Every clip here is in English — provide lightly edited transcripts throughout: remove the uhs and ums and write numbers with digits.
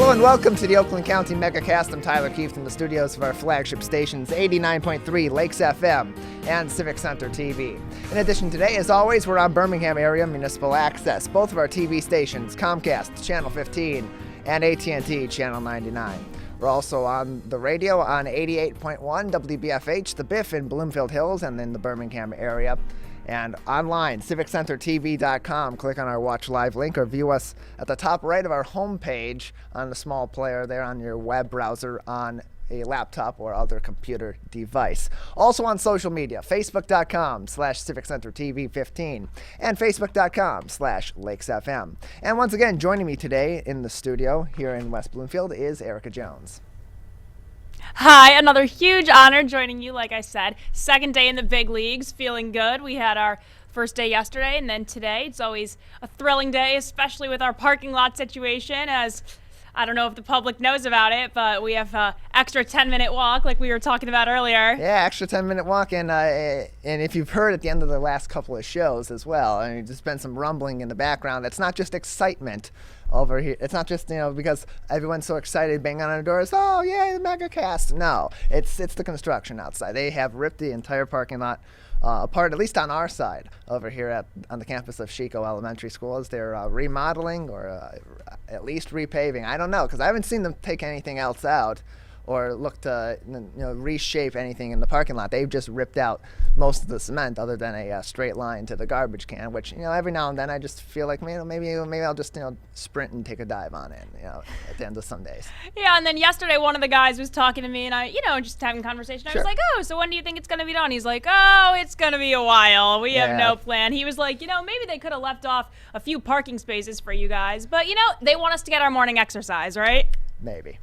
Hello and welcome to the Oakland County Megacast. I'm Tyler Keefe from the studios of our flagship stations, 89.3 Lakes FM and Civic Center TV. In addition, today, as always, we're on Birmingham area municipal access. Both of our TV stations, Comcast, Channel 15, and AT&T, Channel 99. We're also on the radio on 88.1 WBFH, the Biff in Bloomfield Hills and in the Birmingham area. And online, civiccentertv.com. Click on our Watch Live link or view us at the top right of our homepage on the small player there on your web browser on a laptop or other computer device. Also on social media, facebook.com/civiccentertv15 and facebook.com/lakesfm. And once again, joining me today in the studio here in West Bloomfield is Erica Jones. Hi, another huge honor joining you, like I said. Second day in the big leagues, feeling good. We had our first day yesterday and then today. It's always a thrilling day, especially with our parking lot situation, as I don't know if the public knows about it, but we have an extra 10-minute walk like we were talking about earlier. Yeah, extra 10-minute walk. And if you've heard at the end of the last couple of shows as well, I mean, there's been some rumbling in the background. It's not just excitement over here. It's not just, because everyone's so excited banging on our doors, oh, yeah, the Megacast. No, it's the construction outside. They have ripped the entire parking lot apart, at least on our side over here on the campus of Chico Elementary School, as they're remodeling or at least repaving. I don't know, because I haven't seen them take anything else out or look to reshape anything in the parking lot. They've just ripped out most of the cement other than a straight line to the garbage can, which every now and then I just feel like maybe I'll just sprint and take a dive on it at the end of some days. Yeah, and then yesterday one of the guys was talking to me and I just having a conversation. Sure. I was like, oh, so when do you think it's going to be done? He's like, oh, it's going to be a while. We have no plan. He was like, maybe they could have left off a few parking spaces for you guys, but they want us to get our morning exercise, right? Maybe.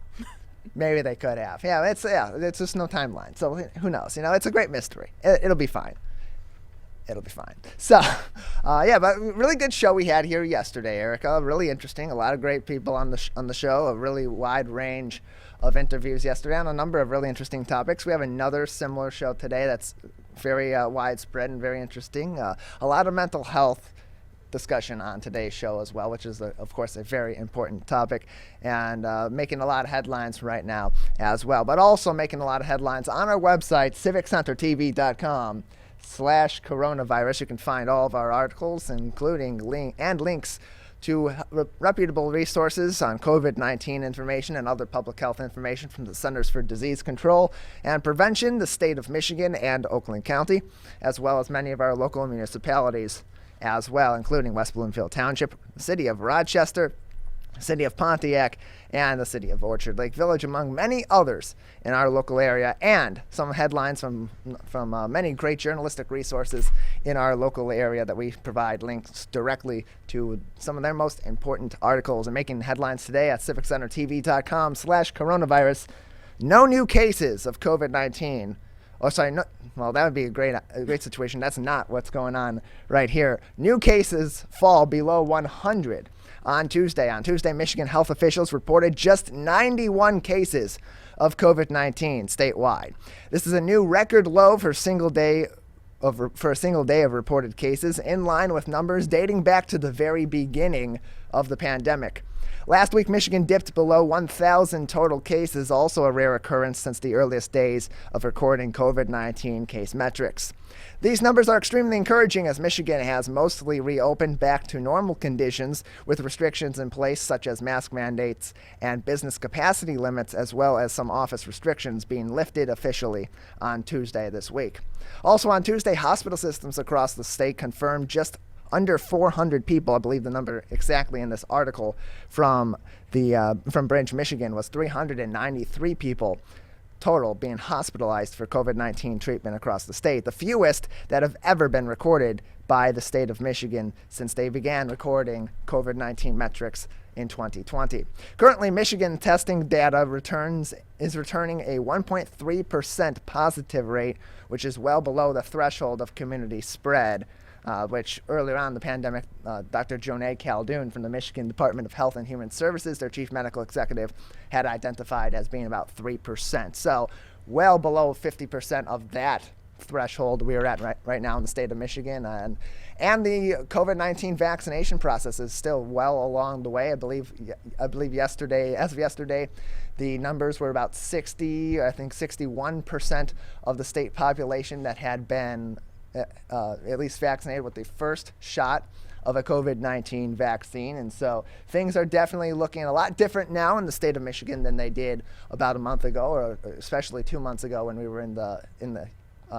Maybe they could have. It's just no timeline. So who knows? It's a great mystery. It'll be fine. It'll be fine. So, but really good show we had here yesterday, Erica. Really interesting. A lot of great people on the show. A really wide range of interviews yesterday on a number of really interesting topics. We have another similar show today that's very widespread and very interesting. A lot of mental health discussion on today's show as well, which is of course a very important topic and making a lot of headlines right now as well, but also making a lot of headlines on our website, civiccentertv.com/coronavirus. You can find all of our articles, including links to reputable resources on COVID-19 information and other public health information from the Centers for Disease Control and Prevention, the state of Michigan and Oakland County, as well as many of our local municipalities as well, including West Bloomfield Township, the city of Rochester, the city of Pontiac, and the city of Orchard Lake Village, among many others in our local area, and some headlines from many great journalistic resources in our local area that we provide links directly to some of their most important articles. And making headlines today at civiccentertv.com/coronavirus, no new cases of COVID-19. Oh, sorry. No, well, that would be a great situation. That's not what's going on right here. New cases fall below 100 on Tuesday. On Tuesday, Michigan health officials reported just 91 cases of COVID-19 statewide. This is a new record low for a single day of reported cases, in line with numbers dating back to the very beginning of the pandemic. Last week, Michigan dipped below 1,000 total cases, also a rare occurrence since the earliest days of recording COVID-19 case metrics. These numbers are extremely encouraging as Michigan has mostly reopened back to normal conditions with restrictions in place such as mask mandates and business capacity limits, as well as some office restrictions being lifted officially on Tuesday this week. Also on Tuesday, hospital systems across the state confirmed just under 400 people. I believe the number exactly in this article from Bridge, Michigan, was 393 people total being hospitalized for COVID-19 treatment across the state, the fewest that have ever been recorded by the state of Michigan since they began recording COVID-19 metrics in 2020. Currently, Michigan testing data is returning a 1.3% positive rate, which is well below the threshold of community spread, which earlier on in the pandemic, Dr. Jaimie Clayton from the Michigan Department of Health and Human Services, their chief medical executive, had identified as being about 3%. So well below 50% of that threshold we are at right now in the state of Michigan. And the COVID-19 vaccination process is still well along the way. I believe yesterday, as of yesterday, the numbers were about 61% of the state population that had been at least vaccinated with the first shot of a COVID-19 vaccine. And so things are definitely looking a lot different now in the state of Michigan than they did about a month ago, or especially 2 months ago when we were in the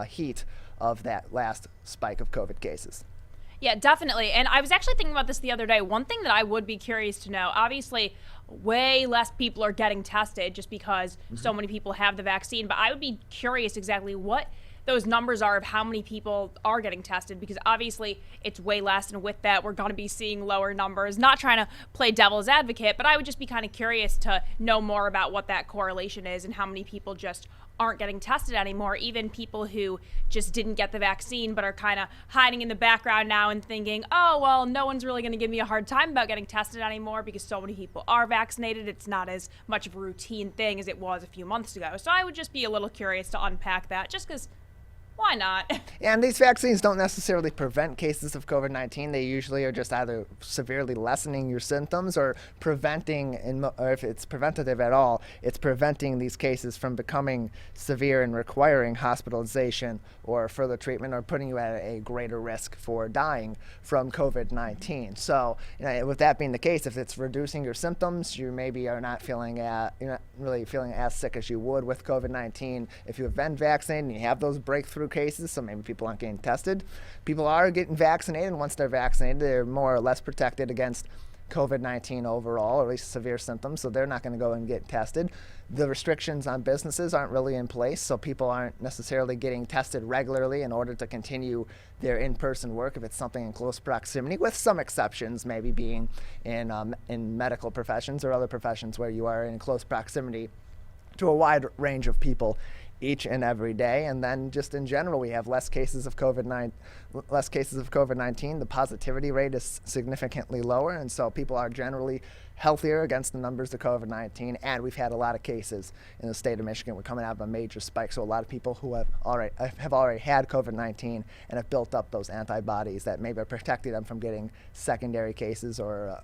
heat of that last spike of COVID cases. Yeah, definitely. And I was actually thinking about this the other day. One thing that I would be curious to know, obviously, way less people are getting tested just because so many people have the vaccine, but I would be curious exactly what those numbers are of how many people are getting tested, because obviously it's way less, and with that we're going to be seeing lower numbers. Not trying to play devil's advocate, but I would just be kind of curious to know more about what that correlation is and how many people just aren't getting tested anymore, even people who just didn't get the vaccine but are kind of hiding in the background now and thinking, oh, well, no one's really going to give me a hard time about getting tested anymore because so many people are vaccinated. It's not as much of a routine thing as it was a few months ago. So I would just be a little curious to unpack that, just because why not? And these vaccines don't necessarily prevent cases of COVID-19. They usually are just either severely lessening your symptoms or preventing, or if it's preventative at all, it's preventing these cases from becoming severe and requiring hospitalization or further treatment, or putting you at a greater risk for dying from COVID-19. So, with that being the case, if it's reducing your symptoms, you maybe are not you're not really feeling as sick as you would with COVID-19 if you have been vaccinated and you have those breakthrough cases. So maybe people aren't getting tested. People are getting vaccinated, and once they're vaccinated, they're more or less protected against COVID-19 overall, or at least severe symptoms, so they're not going to go and get tested. The restrictions on businesses aren't really in place, so people aren't necessarily getting tested regularly in order to continue their in-person work if it's something in close proximity, with some exceptions maybe being in medical professions or other professions where you are in close proximity to a wide range of people each and every day. And then just in general, we have less cases of COVID-19. The positivity rate is significantly lower, and so people are generally healthier against the numbers of COVID-19. And we've had a lot of cases in the state of Michigan. We're coming out of a major spike, so a lot of people who have already had COVID-19 and have built up those antibodies that maybe are protecting them from getting secondary cases or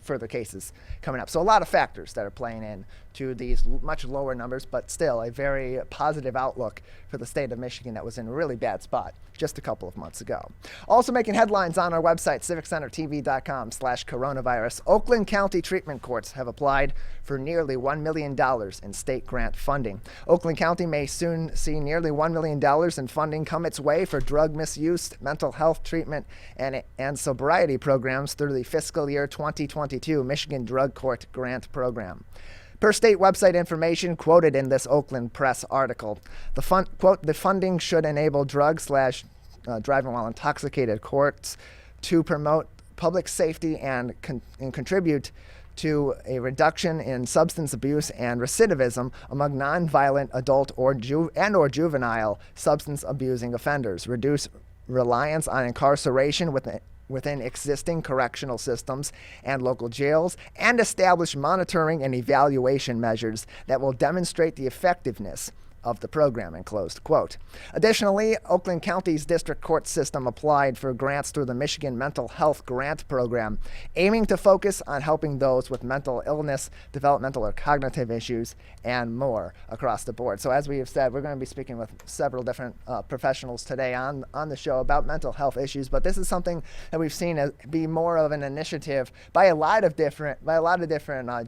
further cases coming up. So a lot of factors that are playing in to these much lower numbers, but still a very positive outlook for the state of Michigan that was in a really bad spot just a couple of months ago. Also making headlines on our website, civiccentertv.com/coronavirus. Oakland County treatment courts have applied for nearly $1 million in state grant funding. Oakland County may soon see nearly $1 million in funding come its way for drug misuse, mental health treatment, and sobriety programs through the fiscal year 2022 Michigan Drug Court Grant Program. Per state website information quoted in this Oakland Press article, the funding should enable driving while intoxicated courts to promote public safety and contribute to a reduction in substance abuse and recidivism among nonviolent adult or juvenile substance abusing offenders, reduce reliance on incarceration within existing correctional systems and local jails, and establish monitoring and evaluation measures that will demonstrate the effectiveness of the program, and closed quote. Additionally, Oakland County's district court system applied for grants through the Michigan Mental Health Grant Program, aiming to focus on helping those with mental illness, developmental or cognitive issues, and more across the board. So as we have said, we're going to be speaking with several different professionals today on the show about mental health issues, but this is something that we've seen as be more of an initiative by a lot of different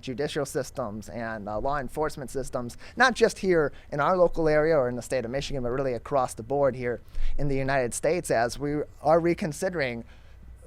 judicial systems and law enforcement systems, not just here in our local area or in the state of Michigan, but really across the board here in the United States, as we are reconsidering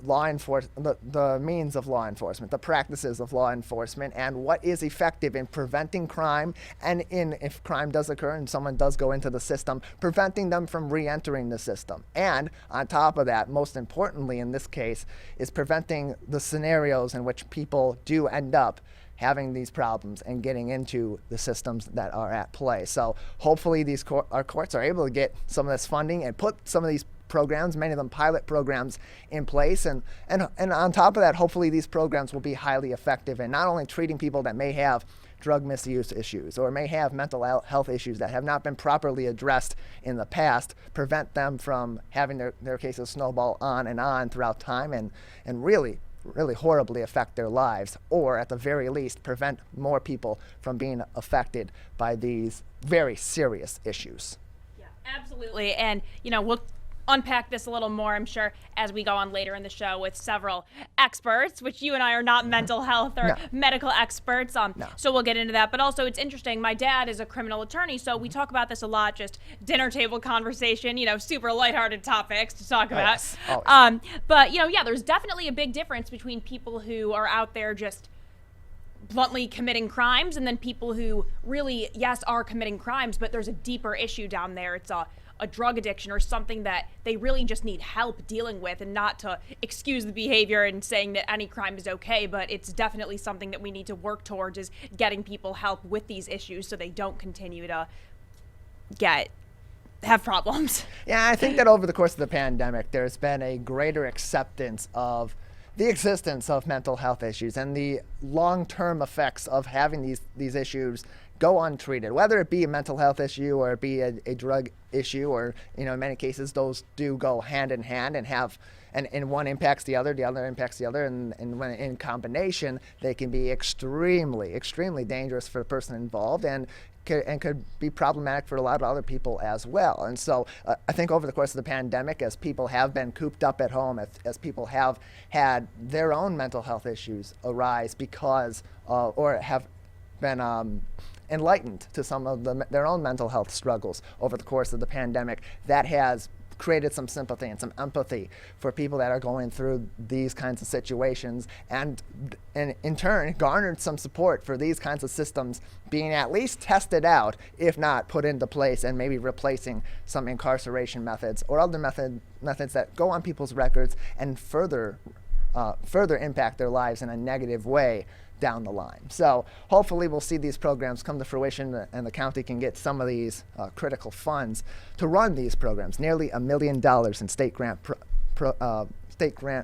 law enforcement, the means of law enforcement, the practices of law enforcement, and what is effective in preventing crime, and if crime does occur and someone does go into the system, preventing them from re-entering the system. And on top of that, most importantly in this case, is preventing the scenarios in which people do end up having these problems and getting into the systems that are at play. So hopefully our courts are able to get some of this funding and put some of these programs, many of them pilot programs in place. And on top of that, hopefully these programs will be highly effective in not only treating people that may have drug misuse issues or may have mental health issues that have not been properly addressed in the past, prevent them from having their cases snowball on throughout time and really horribly affect their lives, or at the very least prevent more people from being affected by these very serious issues. Yeah, absolutely. And, we'll unpack this a little more, I'm sure, as we go on later in the show with several experts, which you and I are not mental health or medical experts. So we'll get into that. But also, it's interesting. My dad is a criminal attorney, so we talk about this a lot, just dinner table conversation, super lighthearted topics to talk about. Yes. But, there's definitely a big difference between people who are out there just bluntly committing crimes and then people who really, yes, are committing crimes, but there's a deeper issue down there. It's a drug addiction or something that they really just need help dealing with, and not to excuse the behavior and saying that any crime is okay, but it's definitely something that we need to work towards, is getting people help with these issues so they don't continue to have problems. Yeah, I think that over the course of the pandemic, there's been a greater acceptance of the existence of mental health issues and the long-term effects of having these issues go untreated, whether it be a mental health issue or it be a drug issue, or in many cases those do go hand in hand and one impacts the other impacts the other, and when in combination they can be extremely dangerous for the person involved and could be problematic for a lot of other people as well. And so I think over the course of the pandemic, as people have been cooped up at home, as people have had their own mental health issues arise because or have been enlightened to some of their own mental health struggles over the course of the pandemic, that has created some sympathy and some empathy for people that are going through these kinds of situations, and in turn garnered some support for these kinds of systems being at least tested out, if not put into place, and maybe replacing some incarceration methods or other methods that go on people's records and further impact their lives in a negative way down the line. So hopefully we'll see these programs come to fruition, and the county can get some of these critical funds to run these programs. Nearly $1 million in state grant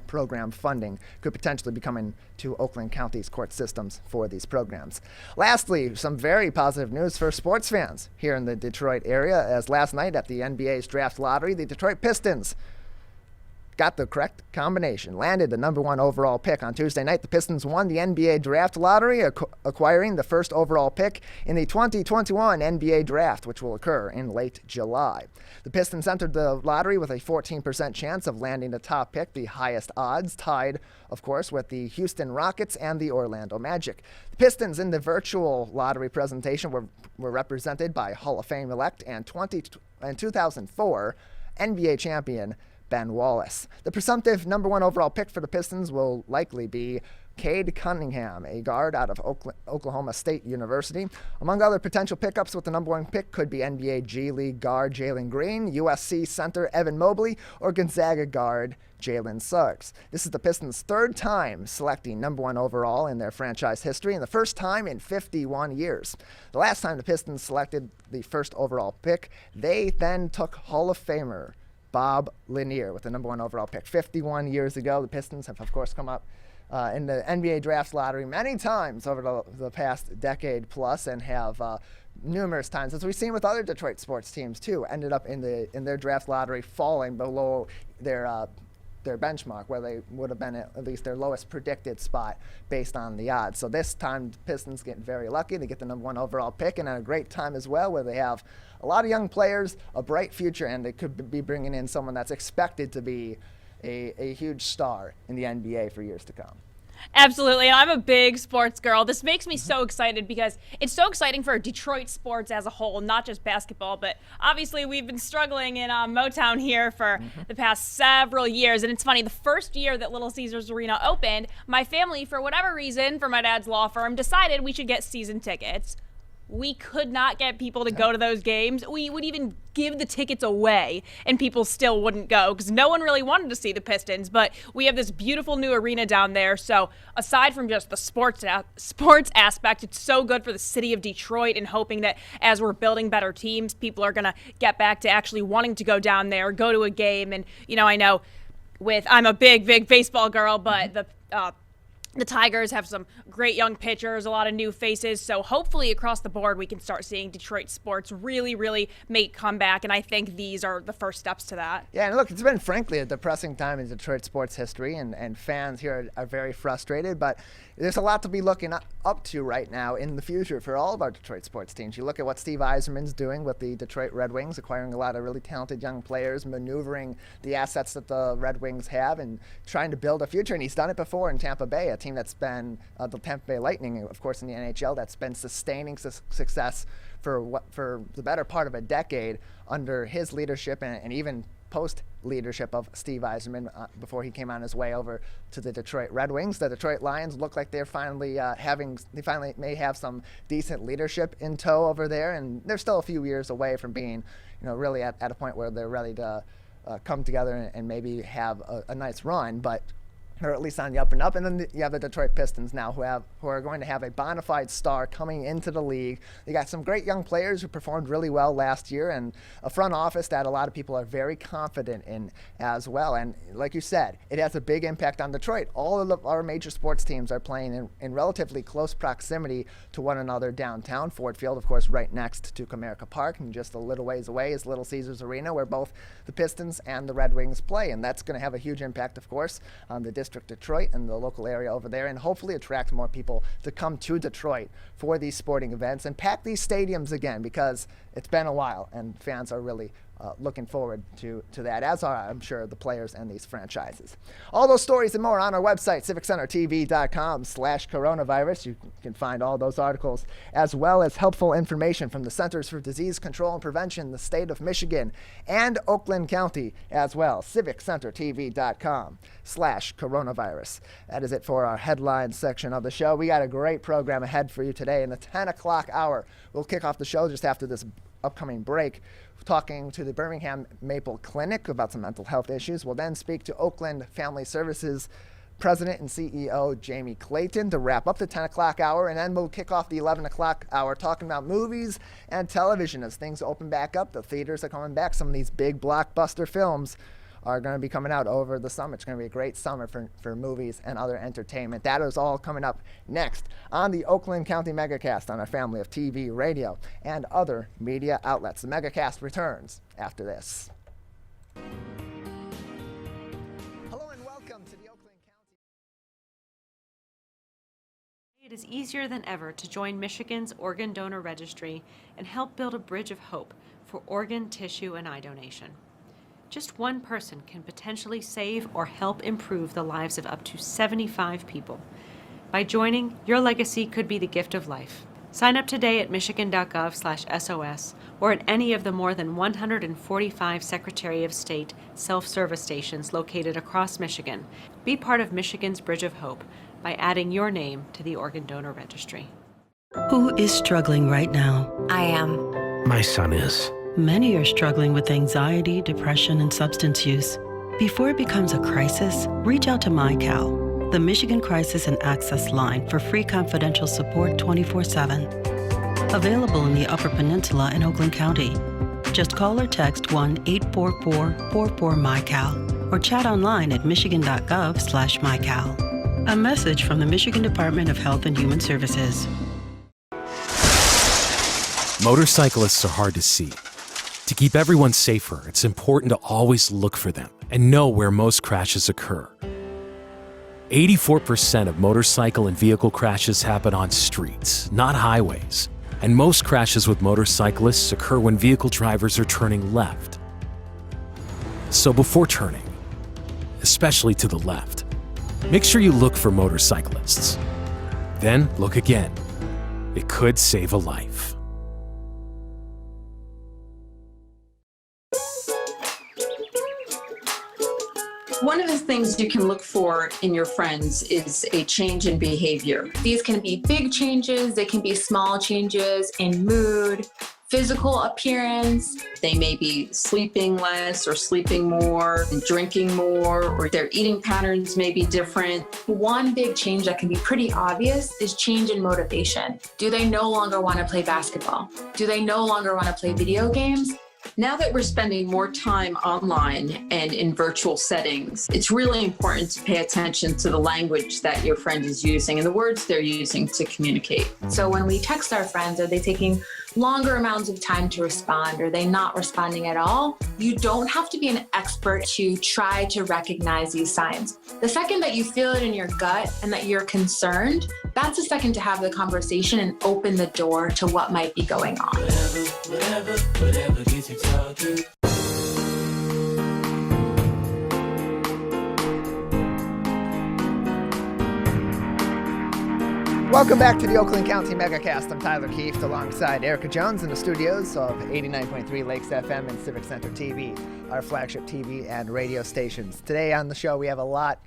program funding could potentially be coming to Oakland County's court systems for these programs. Lastly, some very positive news for sports fans here in the Detroit area, as last night at the NBA's draft lottery, the Detroit Pistons got the correct combination, landed the number 1 overall pick. On Tuesday night, the Pistons won the NBA draft lottery, acquiring the first overall pick in the 2021 NBA draft, which will occur in late July. The Pistons entered the lottery with a 14% chance of landing the top pick, the highest odds, tied, of course, with the Houston Rockets and the Orlando Magic. The Pistons in the virtual lottery presentation were represented by Hall of Fame elect and 2004 NBA champion Ben Wallace. The presumptive number 1 overall pick for the Pistons will likely be Cade Cunningham, a guard out of Oklahoma State University. Among other potential pickups with the number 1 pick could be NBA G League guard Jalen Green, USC center Evan Mobley, or Gonzaga guard Jalen Suggs. This is the Pistons' 3rd time selecting number 1 overall in their franchise history, and the first time in 51 years. The last time the Pistons selected the first overall pick, they then took Hall of Famer Bob Lanier with the number 1 overall pick. 51 years ago, the Pistons have, of course, come up in the NBA draft lottery many times over the past decade plus, and have numerous times, as we've seen with other Detroit sports teams too, ended up in their draft lottery falling below their benchmark, where they would have been at least their lowest predicted spot based on the odds. So this time, the Pistons get very lucky. They get the number 1 overall pick, and at a great time as well, where they have a lot of young players, a bright future, and they could be bringing in someone that's expected to be a huge star in the NBA for years to come. Absolutely. And I'm a big sports girl. This makes me so excited because it's so exciting for Detroit sports as a whole, not just basketball, but obviously we've been struggling in Motown here for the past several years. And it's funny, the first year that Little Caesars Arena opened, my family, for whatever reason, for my dad's law firm, decided we should get season tickets. we could not get people to go to those games. We would even give the tickets away and people still wouldn't go because no one really wanted to see the Pistons. But we have this beautiful new arena down there. So aside from just the sports aspect, it's so good for the city of Detroit, and hoping that as we're building better teams, people are going to get back to actually wanting to go down there, go to a game. And, I know I'm a big baseball girl, but the Tigers have some great young pitchers, a lot of new faces. So hopefully across the board, we can start seeing Detroit sports really make a comeback. And I think these are the first steps to that. Yeah, and look, it's been frankly a depressing time in Detroit sports history, and fans here are very frustrated. But there's a lot to be looking up to right now in the future for all of our Detroit sports teams. You look at what Steve Yzerman's doing with the Detroit Red Wings, acquiring a lot of really talented young players, maneuvering the assets that the Red Wings have, and trying to build a future. And he's done it before in Tampa Bay, a team that's been the Tampa Bay Lightning, of course, in the NHL, that's been sustaining success for the better part of a decade under his leadership and even post-leadership of Steve Yzerman before he came on his way over to the Detroit Red Wings. The Detroit Lions look like they're finally may have some decent leadership in tow over there, and they're still a few years away from being, really at a point where they're ready to come together and maybe have a nice run, but or at least on the up and up. And then you have the Detroit Pistons now who are going to have a bona fide star coming into the league. They got some great young players who performed really well last year, and a front office that a lot of people are very confident in as well. And like you said, it has a big impact on Detroit. All of our major sports teams are playing in relatively close proximity to one another downtown. Ford Field, of course, right next to Comerica Park, and just a little ways away is Little Caesars Arena, where both the Pistons and the Red Wings play. And that's going to have a huge impact, of course, on the district Detroit and the local area over there, and hopefully attract more people to come to Detroit for these sporting events and pack these stadiums again, because it's been a while and fans are really looking forward to that, as are, I'm sure, the players and these franchises. All those stories and more on our website, civiccentertv.com/coronavirus. You can find all those articles, as well as helpful information from the Centers for Disease Control and Prevention, the state of Michigan, and Oakland County as well. civiccentertv.com/coronavirus. That is it for our headlines section of the show. We got a great program ahead for you today in the 10 o'clock hour. We'll kick off the show just after this upcoming break, talking to the Birmingham Maple Clinic about some mental health issues. We'll then speak to Oakland Family Services President and CEO Jaimie Clayton to wrap up the 10 o'clock hour, and then we'll kick off the 11 o'clock hour talking about movies and television as things open back up. The theaters are coming back. Some of these big blockbuster films are going to be coming out over the summer. It's going to be a great summer for movies and other entertainment. That is all coming up next on the Oakland County Megacast on our family of TV, radio, and other media outlets. The Megacast returns after this. Hello and welcome to the Oakland County. It is easier than ever to join Michigan's Organ Donor Registry and help build a bridge of hope for organ, tissue, and eye donation. Just one person can potentially save or help improve the lives of up to 75 people. By joining, your legacy could be the gift of life. Sign up today at michigan.gov/SOS or at any of the more than 145 Secretary of State self-service stations located across Michigan. Be part of Michigan's Bridge of Hope by adding your name to the Organ Donor Registry. Who is struggling right now? I am. My son is. Many are struggling with anxiety, depression, and substance use. Before it becomes a crisis, reach out to MyCal, the Michigan Crisis and Access Line, for free confidential support 24/7. Available in the Upper Peninsula and Oakland County. Just call or text 1-844-44-MyCal or chat online at michigan.gov/MyCal. A message from the Michigan Department of Health and Human Services. Motorcyclists are hard to see. To keep everyone safer, it's important to always look for them and know where most crashes occur. 84% of motorcycle and vehicle crashes happen on streets, not highways. And most crashes with motorcyclists occur when vehicle drivers are turning left. So before turning, especially to the left, make sure you look for motorcyclists. Then look again. It could save a life. One of the things you can look for in your friends is a change in behavior. These can be big changes, they can be small changes in mood, physical appearance. They may be sleeping less or sleeping more, drinking more, or their eating patterns may be different. One big change that can be pretty obvious is change in motivation. Do they no longer want to play basketball? Do they no longer want to play video games? Now that we're spending more time online and in virtual settings, it's really important to pay attention to the language that your friend is using and the words they're using to communicate. So when we text our friends, are they taking longer amounts of time to respond? Are they not responding at all? You don't have to be an expert to try to recognize these signs. The second that you feel it in your gut and that you're concerned, that's the second to have the conversation and open the door to what might be going on. Whatever gets you talking. Welcome back to the Oakland County Megacast. I'm Tyler Keefe alongside Erica Jones in the studios of 89.3 Lakes FM and Civic Center TV, our flagship TV and radio stations. Today on the show we have a lot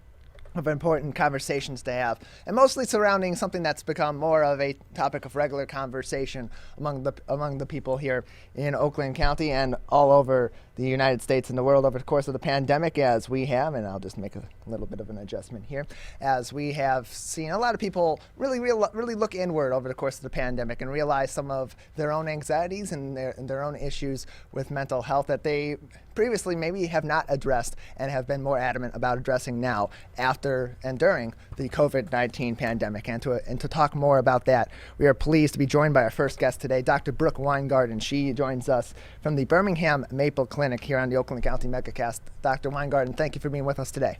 of important conversations to have, and mostly surrounding something that's become more of a topic of regular conversation among the people here in Oakland County and all over the United States and the world over the course of the pandemic, as we have, and I'll just make a little bit of an adjustment here, as we have seen a lot of people really look inward over the course of the pandemic and realize some of their own anxieties and their own issues with mental health that they previously maybe have not addressed and have been more adamant about addressing now after and during the COVID-19 pandemic. And to talk more about that, we are pleased to be joined by our first guest today, Dr. Brooke Weingarden. She joins us from the Birmingham Maple Clinic here on the Oakland County Megacast. Dr. Weingarden, thank you for being with us today.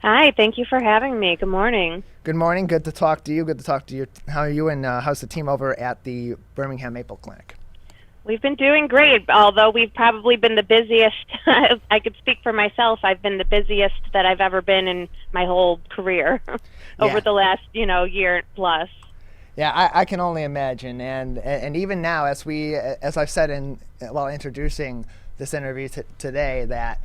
Hi, thank you for having me. Good morning. Good morning. Good to talk to you. Good to talk to you. How are you, and how's the team over at the Birmingham Maple Clinic? We've been doing great, although we've probably been the busiest. I could speak for myself. I've been the busiest that I've ever been in my whole career over the last, year plus. Yeah, I can only imagine. And even now, as I've said while introducing this interview today, that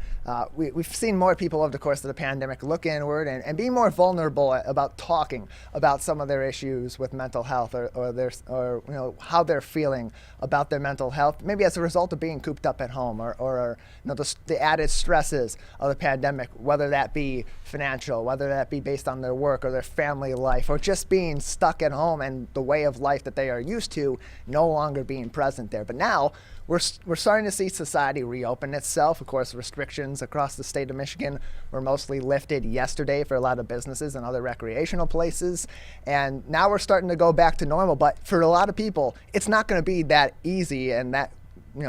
we've seen more people over the course of the pandemic look inward and be more vulnerable about talking about some of their issues with mental health or how they're feeling about their mental health, maybe as a result of being cooped up at home or the added stresses of the pandemic, whether that be financial, whether that be based on their work or their family life, or just being stuck at home and the way of life that they are used to no longer being present there. But now we're starting to see society reopen itself. Of course, restrictions across the state of Michigan were mostly lifted yesterday for a lot of businesses and other recreational places. And now we're starting to go back to normal. But for a lot of people, it's not going to be that easy and that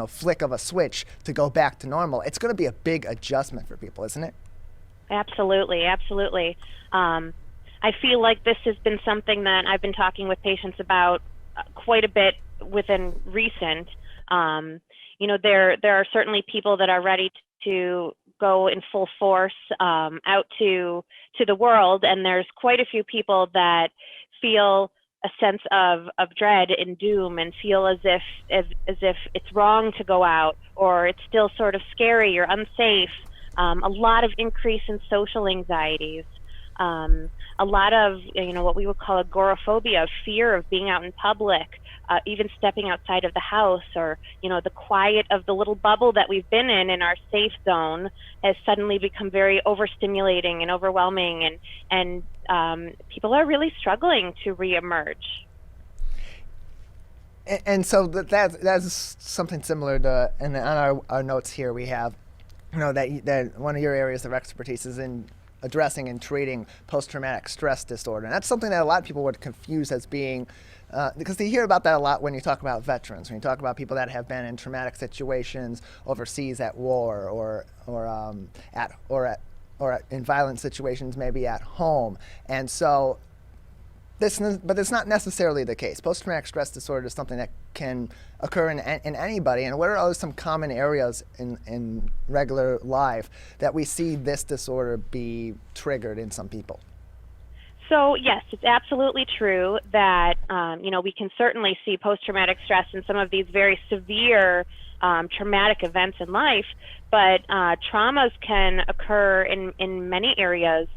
flick of a switch to go back to normal. It's going to be a big adjustment for people, isn't it? Absolutely, absolutely. I feel like this has been something that I've been talking with patients about quite a bit within recent. There are certainly people that are ready to go in full force out to the world, and there's quite a few people that feel a sense of dread and doom and feel as if it's wrong to go out, or it's still sort of scary or unsafe. A lot of increase in social anxieties. A lot of, what we would call agoraphobia, fear of being out in public, even stepping outside of the house, or, the quiet of the little bubble that we've been in our safe zone has suddenly become very overstimulating and overwhelming, and people are really struggling to reemerge. And so that's something similar to, and on our notes here we have, that one of your areas of expertise is in addressing and treating post-traumatic stress disorder. And that's something that a lot of people would confuse as being, because they hear about that a lot when you talk about veterans, when you talk about people that have been in traumatic situations overseas at war or in violent situations maybe at home. And so but it's not necessarily the case. Post-traumatic stress disorder is something that can occur in anybody. And what are some common areas in regular life that we see this disorder be triggered in some people? So yes, it's absolutely true that we can certainly see post-traumatic stress in some of these very severe traumatic events in life, but traumas can occur in many areas,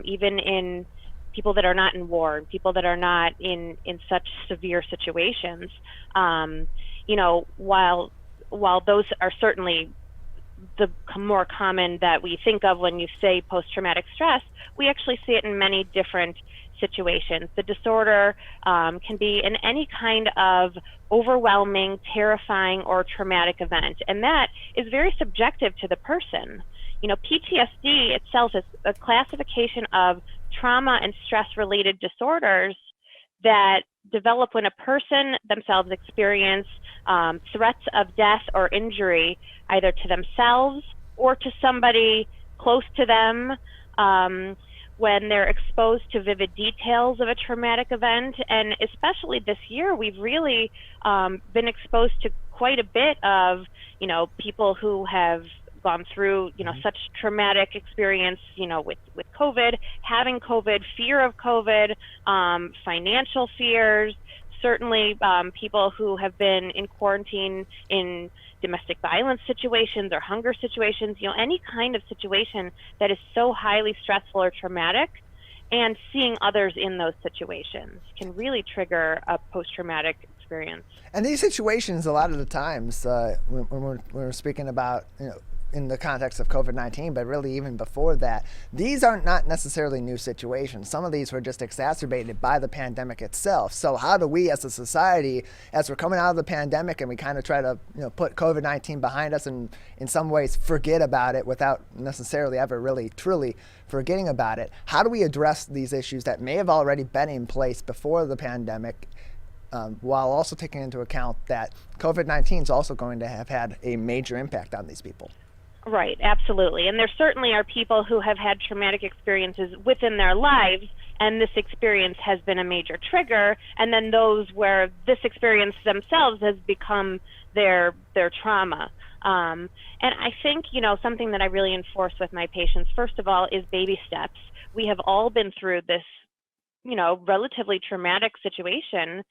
even in people that are not in war, people that are not in such severe situations. While those are certainly the more common that we think of when you say post-traumatic stress, we actually see it in many different situations. The disorder can be in any kind of overwhelming, terrifying, or traumatic event, and that is very subjective to the person. PTSD itself is a classification of trauma and stress-related disorders that develop when a person themselves experience threats of death or injury, either to themselves or to somebody close to them, when they're exposed to vivid details of a traumatic event. And especially this year, we've really been exposed to quite a bit of, people who have gone through, such traumatic experience, with COVID, having COVID, fear of COVID, financial fears, certainly people who have been in quarantine in domestic violence situations or hunger situations, any kind of situation that is so highly stressful or traumatic, and seeing others in those situations can really trigger a post-traumatic experience. And these situations, a lot of the times, when we're speaking about, in the context of COVID-19, but really even before that, these are not necessarily new situations. Some of these were just exacerbated by the pandemic itself. So how do we as a society, as we're coming out of the pandemic and we kind of try to put COVID-19 behind us and in some ways forget about it without necessarily ever really truly forgetting about it, how do we address these issues that may have already been in place before the pandemic, while also taking into account that COVID-19 is also going to have had a major impact on these people? Right, absolutely. And there certainly are people who have had traumatic experiences within their lives, and this experience has been a major trigger, and then those where this experience themselves has become their trauma. And I think, something that I really enforce with my patients, first of all, is baby steps. We have all been through this, relatively traumatic situation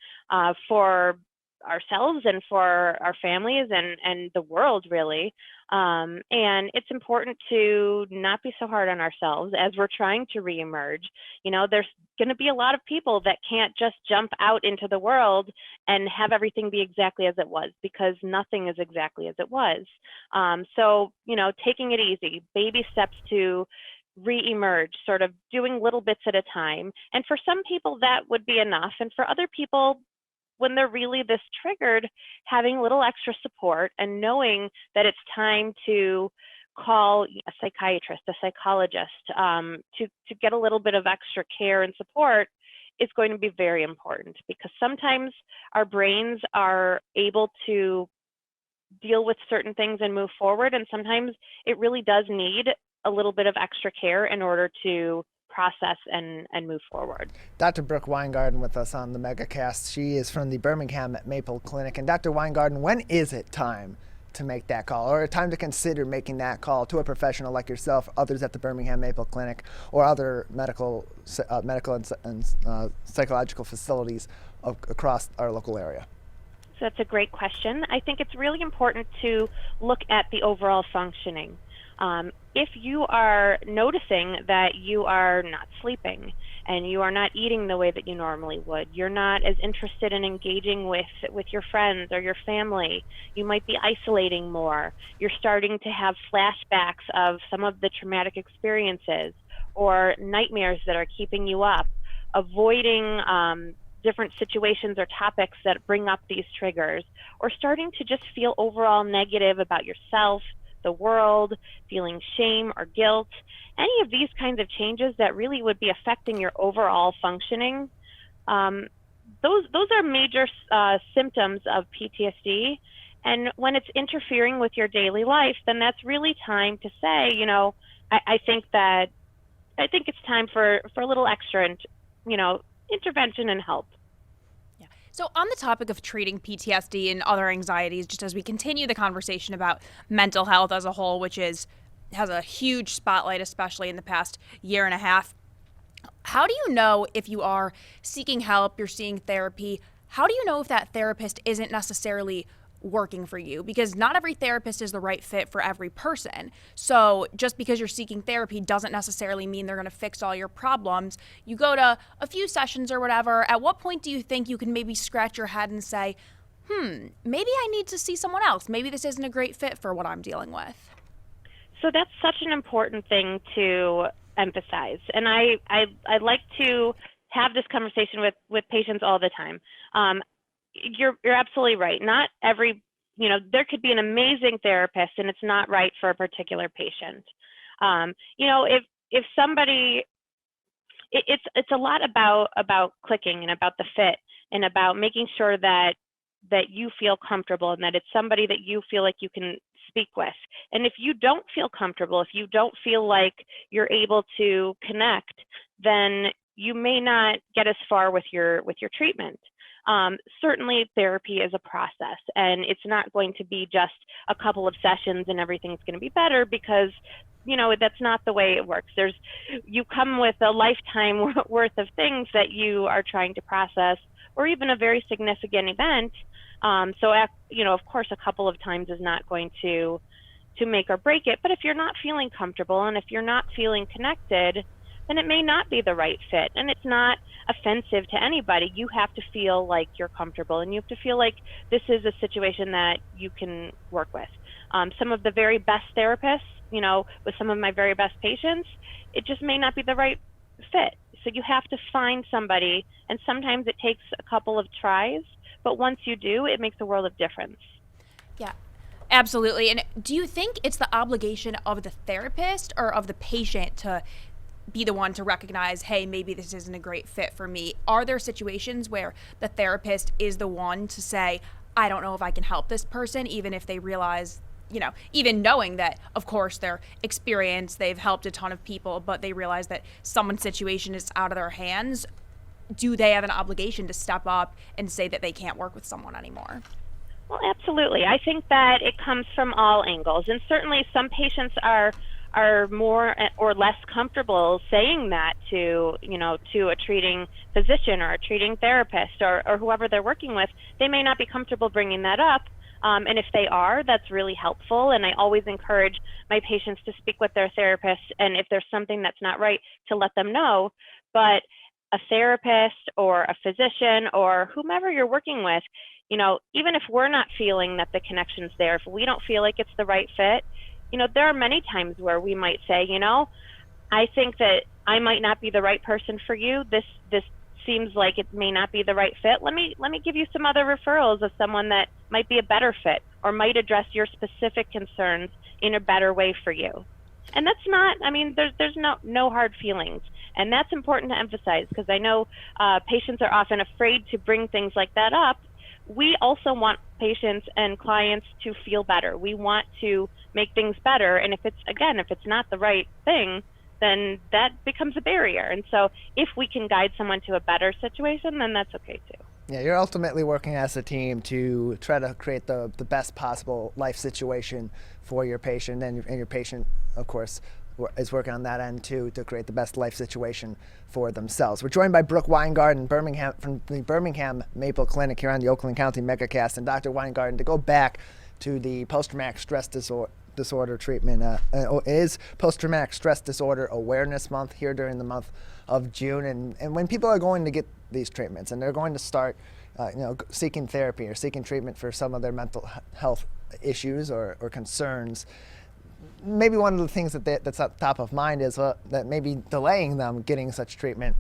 for ourselves and for our families and the world, really. And it's important to not be so hard on ourselves as we're trying to reemerge. There's going to be a lot of people that can't just jump out into the world and have everything be exactly as it was, because nothing is exactly as it was. So, taking it easy, baby steps to reemerge, sort of doing little bits at a time. And for some people that would be enough. And for other people, when they're really this triggered, having a little extra support and knowing that it's time to call a psychiatrist, a psychologist, to get a little bit of extra care and support is going to be very important, because sometimes our brains are able to deal with certain things and move forward, and sometimes it really does need a little bit of extra care in order to process and move forward. Dr. Brooke Weingarden with us on the Megacast. She is from the Birmingham Maple Clinic. And Dr. Weingarden, when is it time to make that call, or time to consider making that call to a professional like yourself, others at the Birmingham Maple Clinic, or other medical and psychological facilities across our local area? So that's a great question. I think it's really important to look at the overall functioning. If you are noticing that you are not sleeping and you are not eating the way that you normally would, you're not as interested in engaging with your friends or your family, you might be isolating more, you're starting to have flashbacks of some of the traumatic experiences or nightmares that are keeping you up, avoiding different situations or topics that bring up these triggers, or starting to just feel overall negative about yourself, the world, feeling shame or guilt, any of these kinds of changes that really would be affecting your overall functioning, those are major symptoms of PTSD. And when it's interfering with your daily life, then that's really time to say, I think it's time for a little extra, intervention and help. So on the topic of treating PTSD and other anxieties, just as we continue the conversation about mental health as a whole, which has a huge spotlight, especially in the past year and a half, how do you know if you are seeking help, you're seeing therapy, how do you know if that therapist isn't necessarily working for you, because not every therapist is the right fit for every person. So just because you're seeking therapy doesn't necessarily mean they're going to fix all your problems. You go to a few sessions or whatever. At what point do you think you can maybe scratch your head and say, maybe I need to see someone else. Maybe this isn't a great fit for what I'm dealing with? So that's such an important thing to emphasize. And I like to have this conversation with patients all the time. You're absolutely right. Not every, there could be an amazing therapist and it's not right for a particular patient. If somebody, it's a lot about clicking and about the fit and about making sure that you feel comfortable and that it's somebody that you feel like you can speak with. And if you don't feel comfortable, if you don't feel like you're able to connect, then you may not get as far with your treatment. Certainly therapy is a process, and it's not going to be just a couple of sessions and everything's going to be better, because that's not the way it works. You come with a lifetime worth of things that you are trying to process, or even a very significant event. Of course, a couple of times is not going to make or break it. But if you're not feeling comfortable and if you're not feeling connected, then it may not be the right fit. And it's not offensive to anybody. You have to feel like you're comfortable, and you have to feel like this is a situation that you can work with. Some of the very best therapists, with some of my very best patients, it just may not be the right fit. So you have to find somebody, and sometimes it takes a couple of tries, but once you do, it makes a world of difference. Yeah, absolutely. And do you think it's the obligation of the therapist or of the patient to be the one to recognize, hey, maybe this isn't a great fit for me? Are there situations where the therapist is the one to say, I don't know if I can help this person, even if they realize, even knowing that, of course, they're experienced, they've helped a ton of people, but they realize that someone's situation is out of their hands? Do they have an obligation to step up and say that they can't work with someone anymore? Well, absolutely. I think that it comes from all angles, and certainly some patients are more or less comfortable saying that to a treating physician or a treating therapist or whoever they're working with. They may not be comfortable bringing that up. And if they are, that's really helpful. And I always encourage my patients to speak with their therapist, and if there's something that's not right, to let them know. But a therapist or a physician or whomever you're working with, even if we're not feeling that the connection's there, if we don't feel like it's the right fit, there are many times where we might say, I think that I might not be the right person for you. This seems like it may not be the right fit. Let me give you some other referrals of someone that might be a better fit or might address your specific concerns in a better way for you. And that's not, there's no hard feelings. And that's important to emphasize, because I know patients are often afraid to bring things like that up. We also want patients and clients to feel better. We want to make things better. And if it's not the right thing, then that becomes a barrier. And so if we can guide someone to a better situation, then that's okay too. Yeah, you're ultimately working as a team to try to create the best possible life situation for your patient, and your patient, of course, is working on that end too, to create the best life situation for themselves. We're joined by Brooke Weingarden from the Birmingham Maple Clinic here on the Oakland County Megacast. And Dr. Weingarden, to go back to the post-traumatic stress disorder treatment, is Post-Traumatic Stress Disorder Awareness Month here during the month of June. And when people are going to get these treatments and they're going to start seeking therapy or seeking treatment for some of their mental health issues or concerns, maybe one of the things that's at top of mind is that maybe delaying them getting such treatment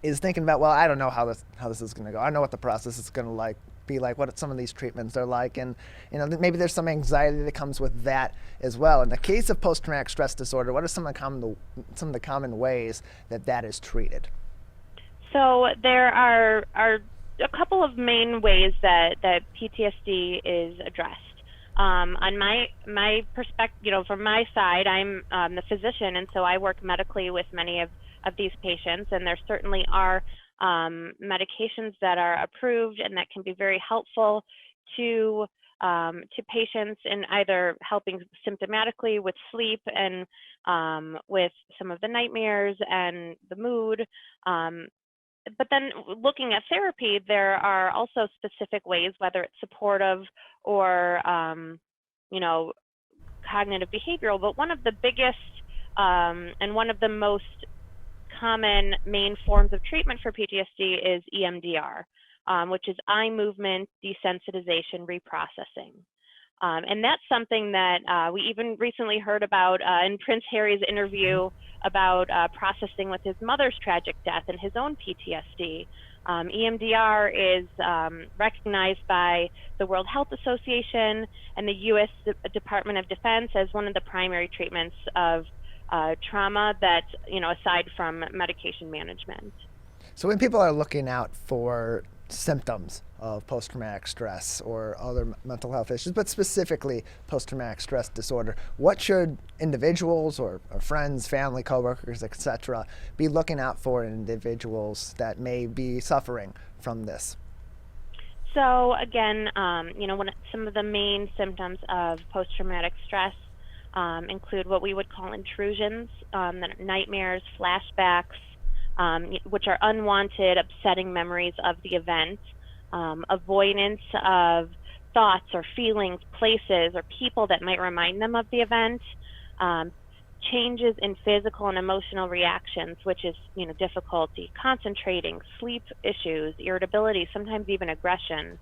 is thinking about, well, I don't know how this is going to go. I know what the process is going to be like, what some of these treatments are like, and maybe there's some anxiety that comes with that as well. In the case of post-traumatic stress disorder, what are some of the common ways that is treated? So there are a couple of main ways that PTSD is addressed. On my perspective, from my side, I'm the physician, and so I work medically with many of these patients, and there certainly are medications that are approved and that can be very helpful to patients in either helping symptomatically with sleep and with some of the nightmares and the mood. but then looking at therapy, there are also specific ways, whether it's supportive or, cognitive behavioral. But one of the biggest and one of the most common main forms of treatment for PTSD is EMDR, which is eye movement desensitization reprocessing. And that's something that we even recently heard about in Prince Harry's interview about processing with his mother's tragic death and his own PTSD. EMDR is recognized by the World Health Association and the U.S. Department of Defense as one of the primary treatments of trauma that, aside from medication management. So when people are looking out for symptoms of post-traumatic stress or other mental health issues, but specifically post-traumatic stress disorder, what should individuals or friends, family, coworkers, etc., be looking out for in individuals that may be suffering from this? So again, some of the main symptoms of post-traumatic stress include what we would call intrusions, nightmares, flashbacks, which are unwanted, upsetting memories of the event, avoidance of thoughts or feelings, places, or people that might remind them of the event, changes in physical and emotional reactions, which is, difficulty concentrating, sleep issues, irritability, sometimes even aggression,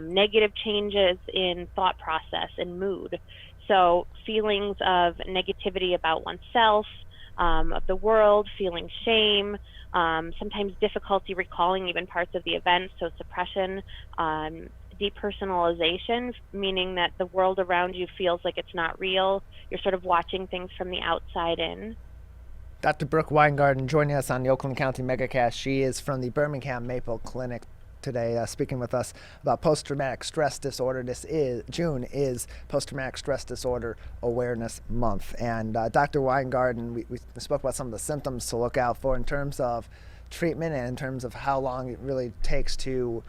negative changes in thought process and mood. So feelings of negativity about oneself, of the world, feeling shame, sometimes difficulty recalling even parts of the event, so suppression, depersonalization, meaning that the world around you feels like it's not real. You're sort of watching things from the outside in. Dr. Brooke Weingarden joining us on the Oakland County Megacast. She is from the Birmingham Maple Clinic today, speaking with us about post-traumatic stress disorder. June is Post-Traumatic Stress Disorder Awareness Month. And Dr. Weingarden, we spoke about some of the symptoms to look out for in terms of treatment and in terms of how long it really takes to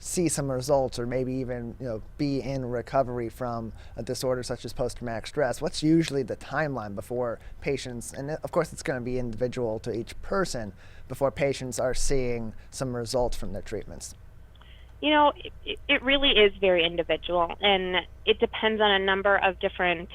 see some results or maybe even be in recovery from a disorder such as post-traumatic stress. What's usually the timeline before patients, and of course it's going to be individual to each person, before patients are seeing some results from their treatments? It really is very individual, and it depends on a number of different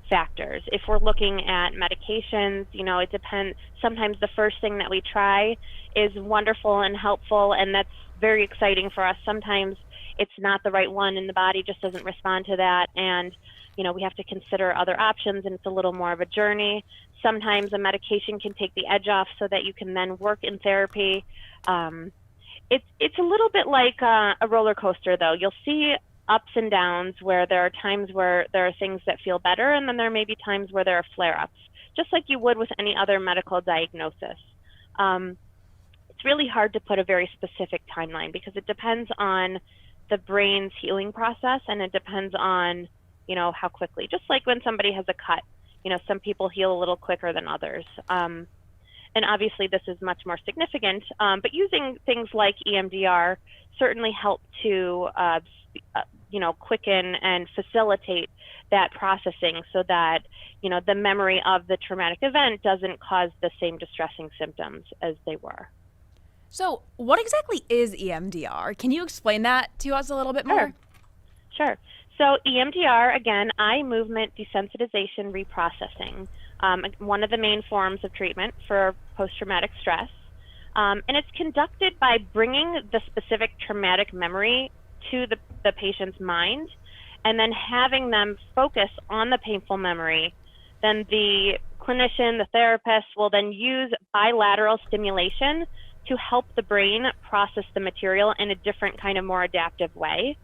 factors. If we're looking at medications, it depends. Sometimes the first thing that we try is wonderful and helpful, and that's very exciting for us. Sometimes it's not the right one and the body just doesn't respond to that, and we have to consider other options, and it's a little more of a journey. Sometimes a medication can take the edge off so that you can then work in therapy. It's a little bit like a roller coaster, though. You'll see ups and downs where there are times where there are things that feel better, and then there may be times where there are flare-ups, just like you would with any other medical diagnosis. It's really hard to put a very specific timeline because it depends on the brain's healing process, and it depends on, how quickly. Just like when somebody has a cut, some people heal a little quicker than others. And obviously this is much more significant, but using things like EMDR certainly help to, quicken and facilitate that processing so that, the memory of the traumatic event doesn't cause the same distressing symptoms as they were. So what exactly is EMDR? Can you explain that to us a little bit more? Sure. So EMDR, again, eye movement desensitization reprocessing, one of the main forms of treatment for post-traumatic stress. And it's conducted by bringing the specific traumatic memory to the patient's mind and then having them focus on the painful memory. Then the clinician, the therapist, will then use bilateral stimulation to help the brain process the material in a different kind of more adaptive way.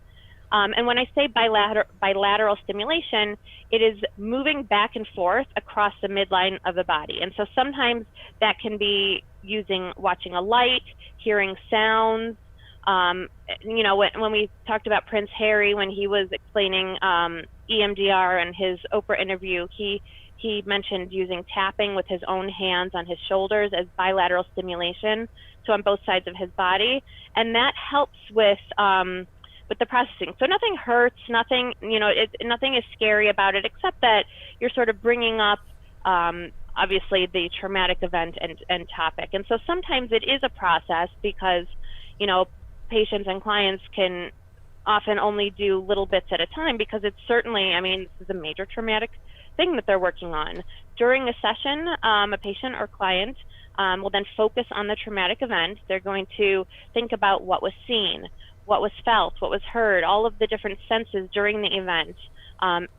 And when I say bilateral stimulation, it is moving back and forth across the midline of the body. And so sometimes that can be watching a light, hearing sounds. When we talked about Prince Harry, when he was explaining EMDR in his Oprah interview, he mentioned using tapping with his own hands on his shoulders as bilateral stimulation, so on both sides of his body, and that helps with the processing. So nothing hurts, nothing is scary about it, except that you're sort of bringing up obviously the traumatic event and topic. And so sometimes it is a process because, patients and clients can often only do little bits at a time because it's certainly, this is a major traumatic thing that they're working on. During a session, a patient or client will then focus on the traumatic event. They're going to think about what was seen, what was felt, what was heard, all of the different senses during the event,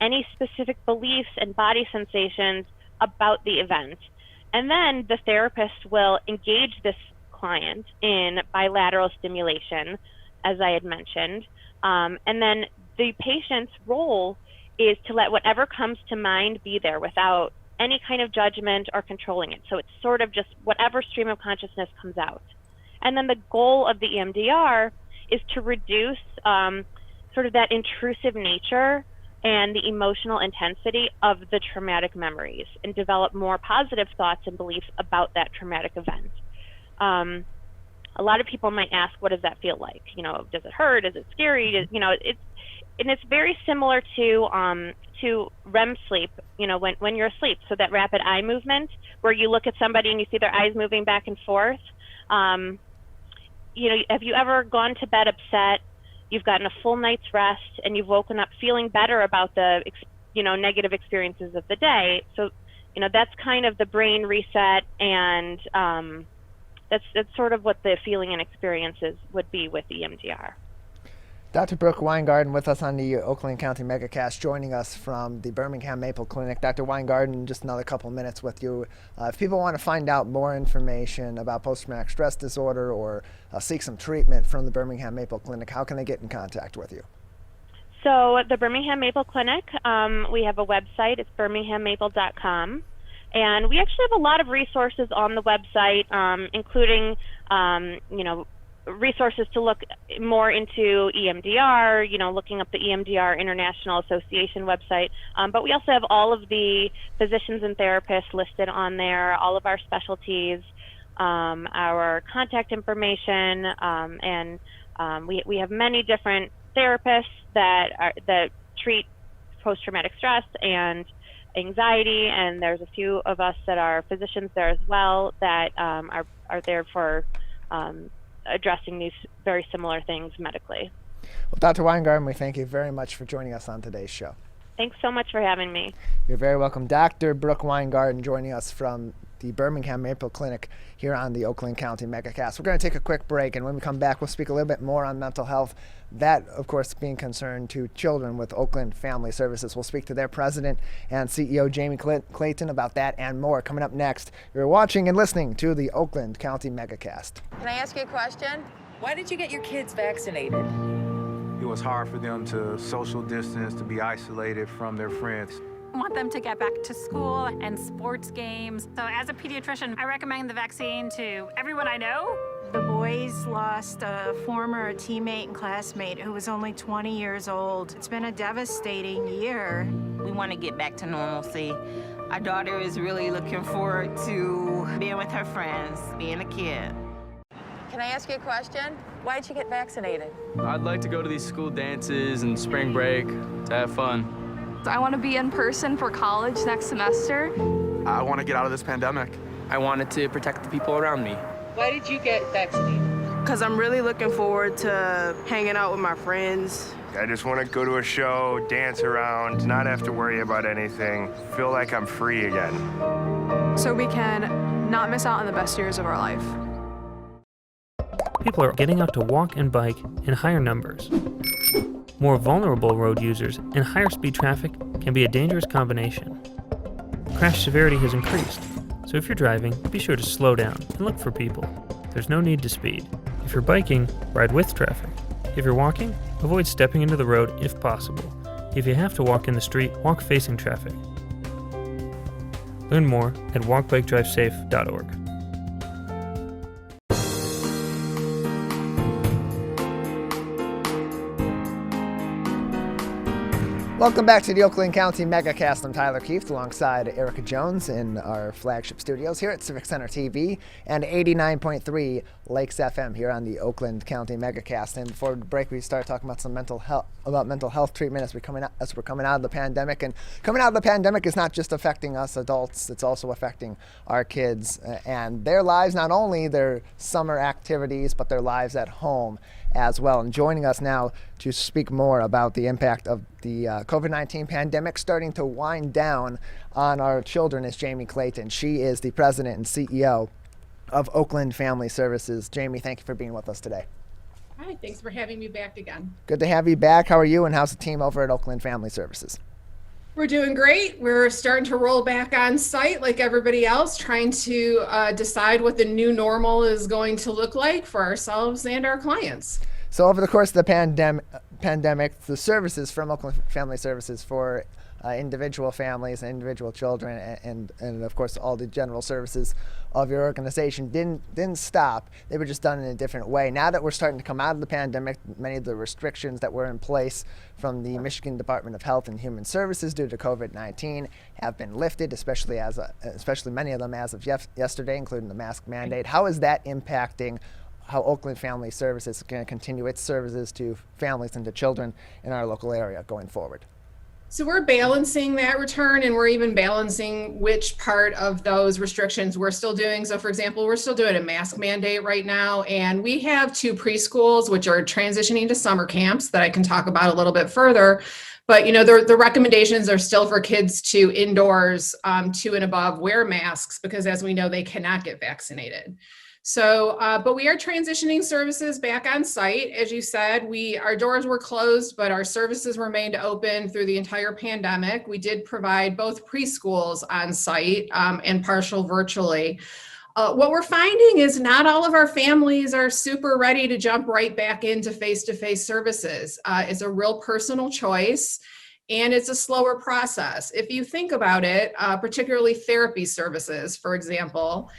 any specific beliefs and body sensations about the event. And then the therapist will engage this client in bilateral stimulation, as I had mentioned. And then the patient's role is to let whatever comes to mind be there without any kind of judgment or controlling it. So it's sort of just whatever stream of consciousness comes out. And then the goal of the EMDR is to reduce sort of that intrusive nature and the emotional intensity of the traumatic memories and develop more positive thoughts and beliefs about that traumatic event. A lot of people might ask, what does that feel like? Does it hurt? Is it scary? It's very similar to REM sleep, when you're asleep. So that rapid eye movement where you look at somebody and you see their eyes moving back and forth. Have you ever gone to bed upset? You've gotten a full night's rest and you've woken up feeling better about the, negative experiences of the day. So, that's kind of the brain reset, and that's sort of what the feeling and experiences would be with EMDR. Dr. Brooke Weingarden with us on the Oakland County Megacast, joining us from the Birmingham Maple Clinic. Dr. Weingarden, just another couple minutes with you. If people want to find out more information about post-traumatic stress disorder or seek some treatment from the Birmingham Maple Clinic, how can they get in contact with you? So the Birmingham Maple Clinic, we have a website. It's birminghammaple.com. And we actually have a lot of resources on the website, including, resources to look more into EMDR, looking up the EMDR International Association website. But we also have all of the physicians and therapists listed on there, all of our specialties, our contact information, and we have many different therapists that treat post-traumatic stress and anxiety, and there's a few of us that are physicians there as well that are there for addressing these very similar things medically. Well, Dr. Weingarten, we thank you very much for joining us on today's show. Thanks so much for having me. You're very welcome. Dr. Brooke Weingarden joining us from the Birmingham Maple Clinic here on the Oakland County Megacast. We're going to take a quick break, and when we come back, we'll speak a little bit more on mental health. That, of course, being concerned to children with Oakland Family Services. We'll speak to their president and CEO, Jaimie Clayton, about that and more coming up next. You're watching and listening to the Oakland County Megacast. Can I ask you a question? Why did you get your kids vaccinated? It was hard for them to social distance, to be isolated from their friends. I want them to get back to school and sports games. So as a pediatrician, I recommend the vaccine to everyone I know. The boys lost a former teammate and classmate who was only 20 years old. It's been a devastating year. We want to get back to normalcy. Our daughter is really looking forward to being with her friends, being a kid. Can I ask you a question? Why did you get vaccinated? I'd like to go to these school dances and spring break to have fun. I want to be in person for college next semester. I want to get out of this pandemic. I wanted to protect the people around me. Why did you get vaccinated? Because I'm really looking forward to hanging out with my friends. I just want to go to a show, dance around, not have to worry about anything, feel like I'm free again. So we can not miss out on the best years of our life. People are getting out to walk and bike in higher numbers. More vulnerable road users and higher speed traffic can be a dangerous combination. Crash severity has increased, so if you're driving, be sure to slow down and look for people. There's no need to speed. If you're biking, ride with traffic. If you're walking, avoid stepping into the road if possible. If you have to walk in the street, walk facing traffic. Learn more at walkbikedrivesafe.org. Welcome back to the Oakland County Megacast. I'm Tyler Keefe alongside Erica Jones in our flagship studios here at Civic Center TV and 89.3 Lakes FM here on the Oakland County Megacast. And before the break, we started talking about some mental health treatment as we're coming out of the pandemic. And coming out of the pandemic is not just affecting us adults; it's also affecting our kids and their lives. Not only their summer activities, but their lives at home as well. And joining us now to speak more about the impact of the COVID-19 pandemic starting to wind down on our children is Jaimie Clayton. She is the president and CEO of Oakland Family Services. Jaimie, thank you for being with us today. Hi, thanks for having me back again. Good to have you back. How are you, and how's the team over at Oakland Family Services? We're doing great. We're starting to roll back on site like everybody else, trying to decide what the new normal is going to look like for ourselves and our clients. So over the course of the pandemic, the services from Oakland Family Services for individual families and individual children and of course all the general services of your organization didn't stop. They were just done in a different way. Now that we're starting to come out of the pandemic, many of the restrictions that were in place from the Michigan Department of Health and Human Services due to COVID-19 have been lifted, especially many of them as of yesterday, including the mask mandate. How is that impacting how Oakland Family Services is going to continue its services to families and to children in our local area going forward? So we're balancing that return, and we're even balancing which part of those restrictions we're still doing. So for example, we're still doing a mask mandate right now, and we have 2 preschools which are transitioning to summer camps that I can talk about a little bit further. But the recommendations are still for kids to indoors 2 and above wear masks, because as we know, they cannot get vaccinated. So, but we are transitioning services back on site. As you said, our doors were closed, but our services remained open through the entire pandemic. We did provide both preschools on site and partial virtually. What we're finding is not all of our families are super ready to jump right back into face-to-face services. It's a real personal choice, and it's a slower process. If you think about it, particularly therapy services, for example,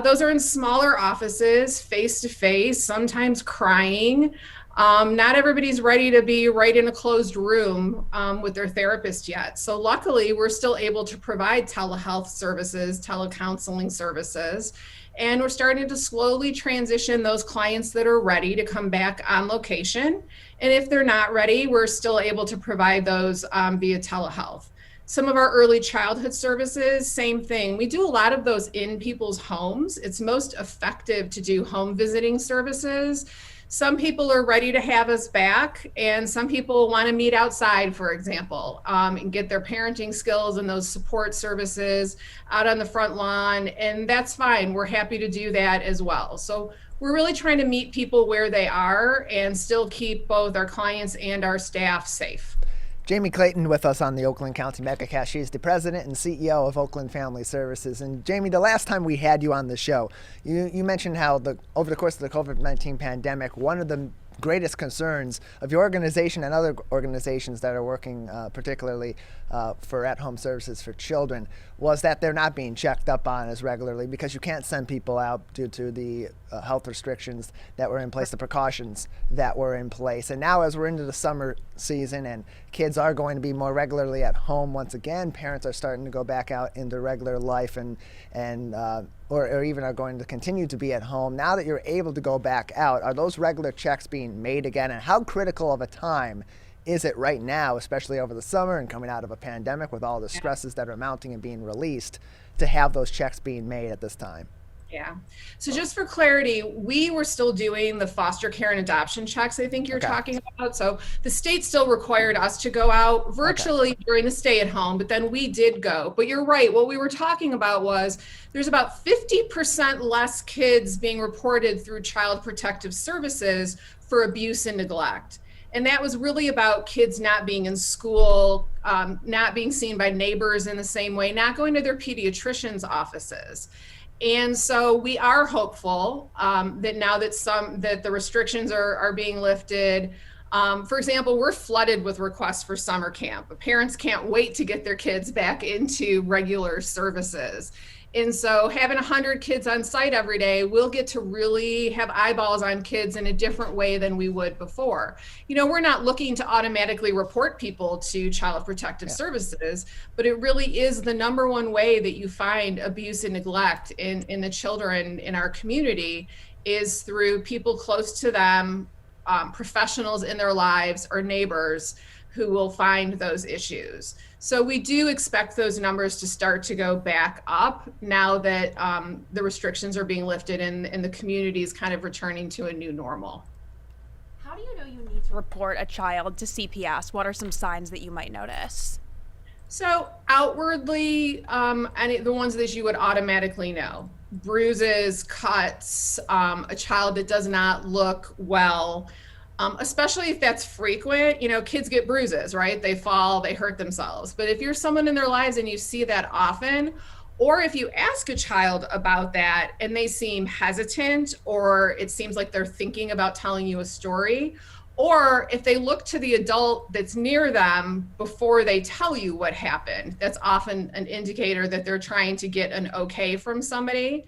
those are in smaller offices, face-to-face, sometimes crying. Not everybody's ready to be right in a closed room with their therapist yet. So luckily, we're still able to provide telehealth services, telecounseling services, and we're starting to slowly transition those clients that are ready to come back on location. And if they're not ready, we're still able to provide those via telehealth. Some of our early childhood services, same thing. We do a lot of those in people's homes. It's most effective to do home visiting services. Some people are ready to have us back, and some people want to meet outside, for example, and get their parenting skills and those support services out on the front lawn, and that's fine. We're happy to do that as well. So we're really trying to meet people where they are and still keep both our clients and our staff safe. Jaimie Clayton with us on the Oakland County Megacast. She's the president and CEO of Oakland Family Services. And Jaimie, the last time we had you on the show, you mentioned how over the course of the COVID-19 pandemic, one of the greatest concerns of your organization and other organizations that are working particularly for at-home services for children was that they're not being checked up on as regularly because you can't send people out due to the health restrictions that were in place, the precautions that were in place. And now as we're into the summer season and kids are going to be more regularly at home once again, parents are starting to go back out into regular life or even are going to continue to be at home. Now that you're able to go back out, are those regular checks being made again? And how critical of a time is it right now, especially over the summer and coming out of a pandemic with all the stresses that are mounting and being released, to have those checks being made at this time? Yeah. So just for clarity, we were still doing the foster care and adoption checks I think you're talking about. So the state still required us to go out virtually during the stay at home, but then we did go. But you're right. What we were talking about was there's about 50% less kids being reported through Child Protective Services for abuse and neglect. And that was really about kids not being in school, not being seen by neighbors in the same way, not going to their pediatrician's offices. And so we are hopeful that now that the restrictions are being lifted, for example, we're flooded with requests for summer camp. Parents can't wait to get their kids back into regular services. And so having 100 kids on site every day, we'll get to really have eyeballs on kids in a different way than we would before. We're not looking to automatically report people to Child Protective Services, but it really is the number one way that you find abuse and neglect in the children in our community is through people close to them, professionals in their lives or neighbors who will find those issues. So we do expect those numbers to start to go back up now that the restrictions are being lifted and the community is kind of returning to a new normal. How do you know you need to report a child to CPS? What are some signs that you might notice? So outwardly, the ones that you would automatically know: bruises, cuts, a child that does not look well, especially if that's frequent. You know, kids get bruises, right? They fall, they hurt themselves. But if you're someone in their lives and you see that often, or if you ask a child about that and they seem hesitant, or it seems like they're thinking about telling you a story, or if they look to the adult that's near them before they tell you what happened, that's often an indicator that they're trying to get an okay from somebody.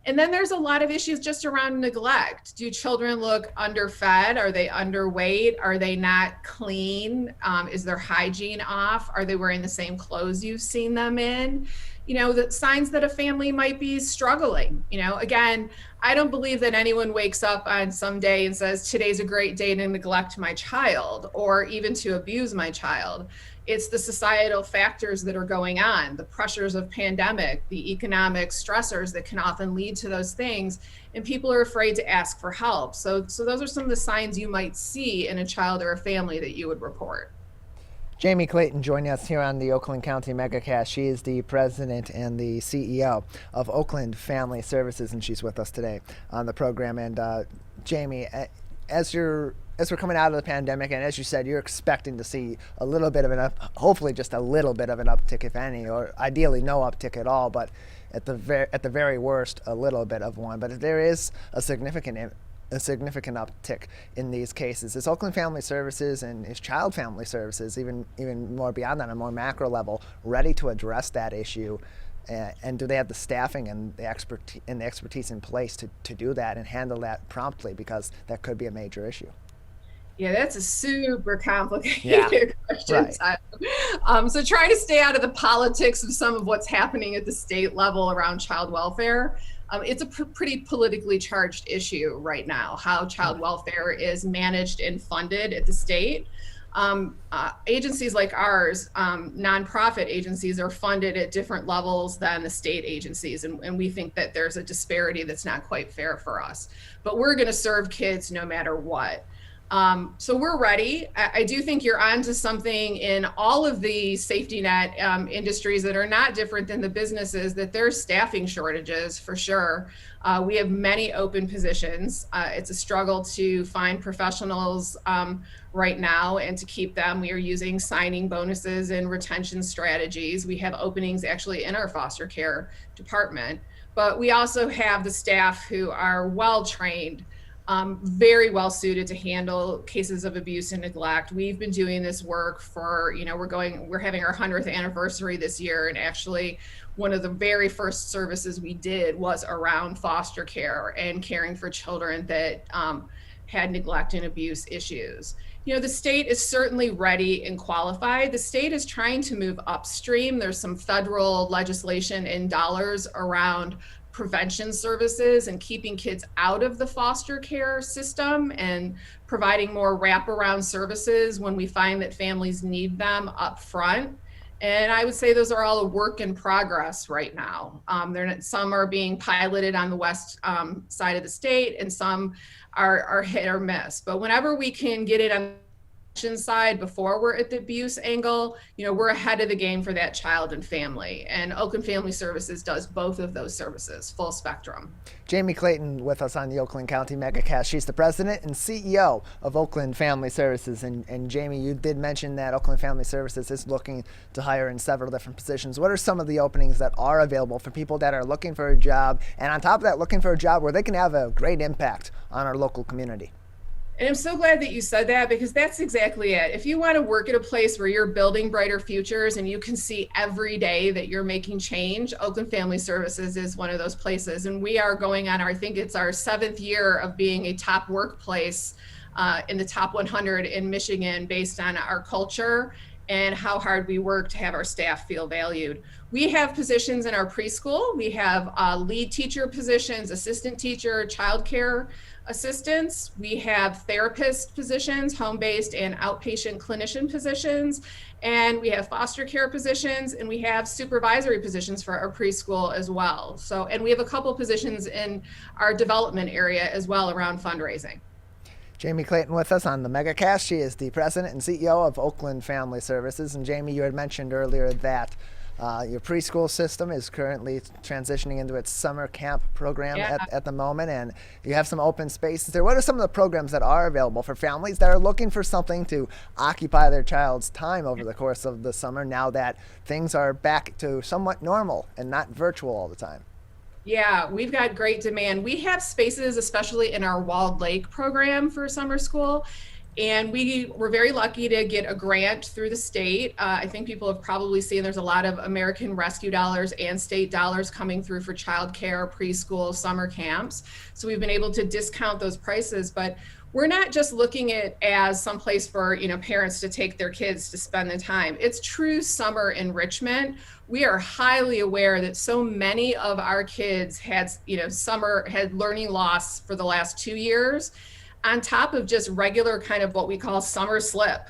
And then there's a lot of issues just around neglect. Do children look underfed? Are they underweight? Are they not clean? Is their hygiene off? Are they wearing the same clothes you've seen them in? You know, the signs that a family might be struggling. You know, again, I don't believe that anyone wakes up on some day and says, today's a great day to neglect my child or even to abuse my child. It's the societal factors that are going on, the pressures of pandemic, the economic stressors that can often lead to those things, and people are afraid to ask for help. So those are some of the signs you might see in a child or a family that you would report. Jaimie Clayton joining us here on the Oakland County Megacast. She is the president and the CEO of Oakland Family Services, and she's with us today on the program. And Jaimie, as we're coming out of the pandemic, and as you said, you're expecting to see a little bit of hopefully just a little bit of an uptick, if any, or ideally no uptick at all, but at the very worst, a little bit of one. But there is a significant uptick in these cases. Is Oakland Family Services and is Child Family Services, even more beyond that, on a more macro level, ready to address that issue? And do they have the staffing and the expertise in place to do that and handle that promptly, because that could be a major issue? Yeah, that's a super complicated question. Right. So try to stay out of the politics of some of what's happening at the state level around child welfare. It's a pretty politically charged issue right now, how child welfare is managed and funded at the state. Agencies like ours, nonprofit agencies, are funded at different levels than the state agencies. And we think that there's a disparity that's not quite fair for us. But we're going to serve kids no matter what. So we're ready. I do think you're onto something in all of the safety net industries that are not different than the businesses, that there's staffing shortages for sure. We have many open positions. It's a struggle to find professionals right now and to keep them. We are using signing bonuses and retention strategies. We have openings actually in our foster care department, but we also have the staff who are well trained, very well suited to handle cases of abuse and neglect. We've been doing this work for, we're having our 100th anniversary this year, and actually one of the very first services we did was around foster care and caring for children that had neglect and abuse issues. The state is certainly ready and qualified. The state is trying to move upstream. There's some federal legislation and dollars around prevention services and keeping kids out of the foster care system and providing more wraparound services when we find that families need them up front. And I would say those are all a work in progress right now. Some are being piloted on the west side of the state, and some are hit or miss. But whenever we can get it on side before we're at the abuse angle, we're ahead of the game for that child and family. And Oakland Family Services does both of those services, full spectrum. Jaimie Clayton with us on the Oakland County Megacast. She's the president and CEO of Oakland Family Services. And Jaimie, you did mention that Oakland Family Services is looking to hire in several different positions. What are some of the openings that are available for people that are looking for a job, and on top of that, looking for a job where they can have a great impact on our local community? And I'm so glad that you said that, because that's exactly it. If you want to work at a place where you're building brighter futures and you can see every day that you're making change, Oakland Family Services is one of those places. And we are going on I think it's our 7th year of being a top workplace in the top 100 in Michigan based on our culture and how hard we work to have our staff feel valued. We have positions in our preschool. We have lead teacher positions, assistant teacher, childcare assistants. We have therapist positions, home-based and outpatient clinician positions. And we have foster care positions, and we have supervisory positions for our preschool as well. So, and we have a couple positions in our development area as well around fundraising. Jaimie Clayton with us on the Megacast. She is the president and CEO of Oakland Family Services. And Jaimie, you had mentioned earlier that your preschool system is currently transitioning into its summer camp program at the moment, and you have some open spaces there. What are some of the programs that are available for families that are looking for something to occupy their child's time over the course of the summer now that things are back to somewhat normal and not virtual all the time? Yeah, we've got great demand. We have spaces, especially in our Walled Lake program for summer school. And we were very lucky to get a grant through the state. I think people have probably seen there's a lot of American Rescue dollars and state dollars coming through for childcare, preschool, summer camps. So we've been able to discount those prices, but we're not just looking at it as some place for parents to take their kids to spend the time. It's true summer enrichment. We are highly aware that so many of our kids had learning loss for the last 2 years, on top of just regular kind of what we call summer slip,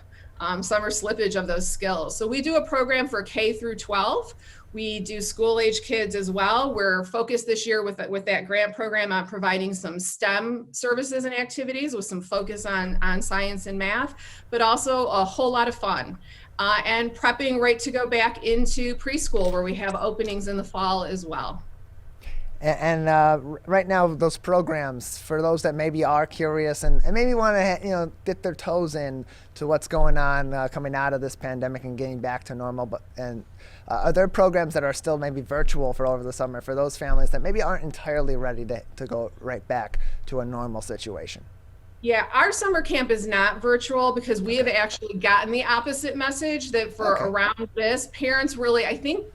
summer slippage of those skills. So we do a program for K through 12. We do school age kids as well. We're focused this year with that grant program on providing some STEM services and activities with some focus on science and math, but also a whole lot of fun. And prepping right to go back into preschool, where we have openings in the fall as well. And right now, those programs, for those that maybe are curious and maybe want to dip their toes in to what's going on coming out of this pandemic and getting back to normal, are there programs that are still maybe virtual for over the summer for those families that maybe aren't entirely ready to go right back to a normal situation? Yeah, our summer camp is not virtual because we have actually gotten the opposite message that around this, parents really, I think,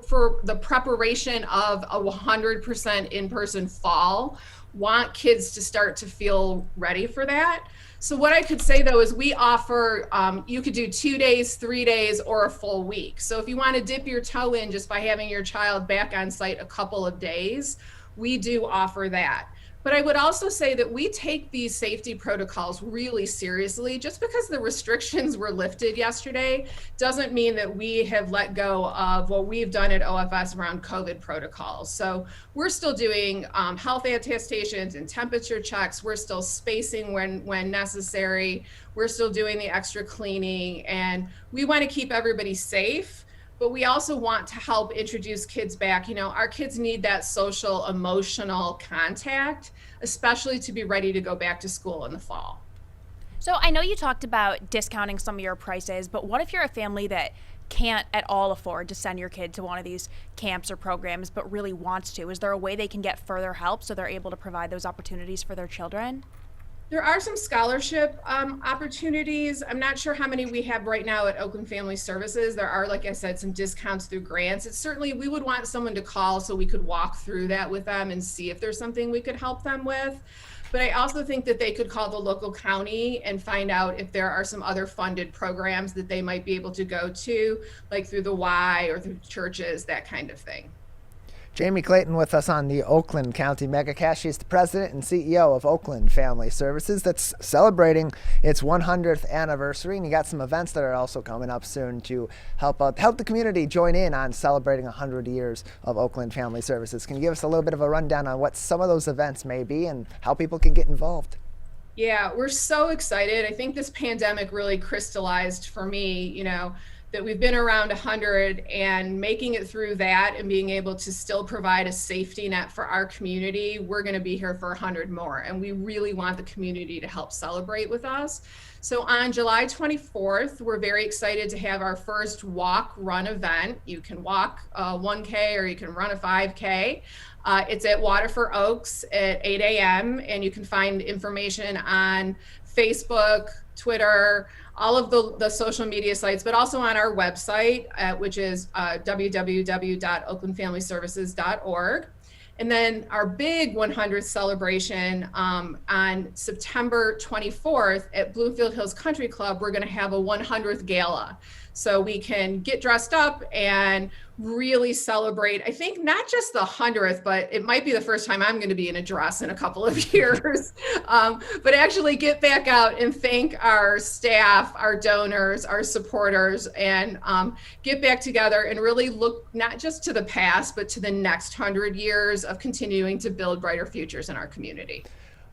for the preparation of a 100% in-person fall, want kids to start to feel ready for that. So what I could say though is we offer, you could do 2 days, 3 days, or a full week. So if you want to dip your toe in just by having your child back on site a couple of days, we do offer that. But I would also say that we take these safety protocols really seriously. Just because the restrictions were lifted yesterday doesn't mean that we have let go of what we've done at OFS around COVID protocols. So we're still doing health attestations and temperature checks. We're still spacing when necessary. We're still doing the extra cleaning, and we want to keep everybody safe. But we also want to help introduce kids back. Our kids need that social, emotional contact, especially to be ready to go back to school in the fall. So I know you talked about discounting some of your prices, but what if you're a family that can't at all afford to send your kid to one of these camps or programs, but really wants to? Is there a way they can get further help so they're able to provide those opportunities for their children? There are some scholarship opportunities. I'm not sure how many we have right now at Oakland Family Services. There are, like I said, some discounts through grants. It's certainly, we would want someone to call so we could walk through that with them and see if there's something we could help them with. But I also think that they could call the local county and find out if there are some other funded programs that they might be able to go to, like through the Y or through churches, that kind of thing. Jaimie Clayton with us on the Oakland County Megacast. She's the president and CEO of Oakland Family Services that's celebrating its 100th anniversary, and you got some events that are also coming up soon to help the community join in on celebrating 100 years of Oakland Family Services. Can you give us a little bit of a rundown on what some of those events may be and how people can get involved? Yeah, we're so excited. I think this pandemic really crystallized for me, that we've been around 100 and making it through that and being able to still provide a safety net for our community. We're going to be here for 100 more, and we really want the community to help celebrate with us. So on July 24th, we're very excited to have our first walk-run event. You can walk 1K or you can run a 5K. It's at Waterford Oaks at 8 a.m. and you can find information on Facebook, Twitter, all of the social media sites, but also on our website, which is www.oaklandfamilyservices.org. And then our big 100th celebration on September 24th at Bloomfield Hills Country Club, we're going to have a 100th gala. so we can get dressed up and really celebrate. I think not just the 100th, but it might be the first time I'm going to be in a dress in a couple of years, but actually get back out and thank our staff, our donors, our supporters, and get back together and really look not just to the past, but to the next 100 years of continuing to build brighter futures in our community.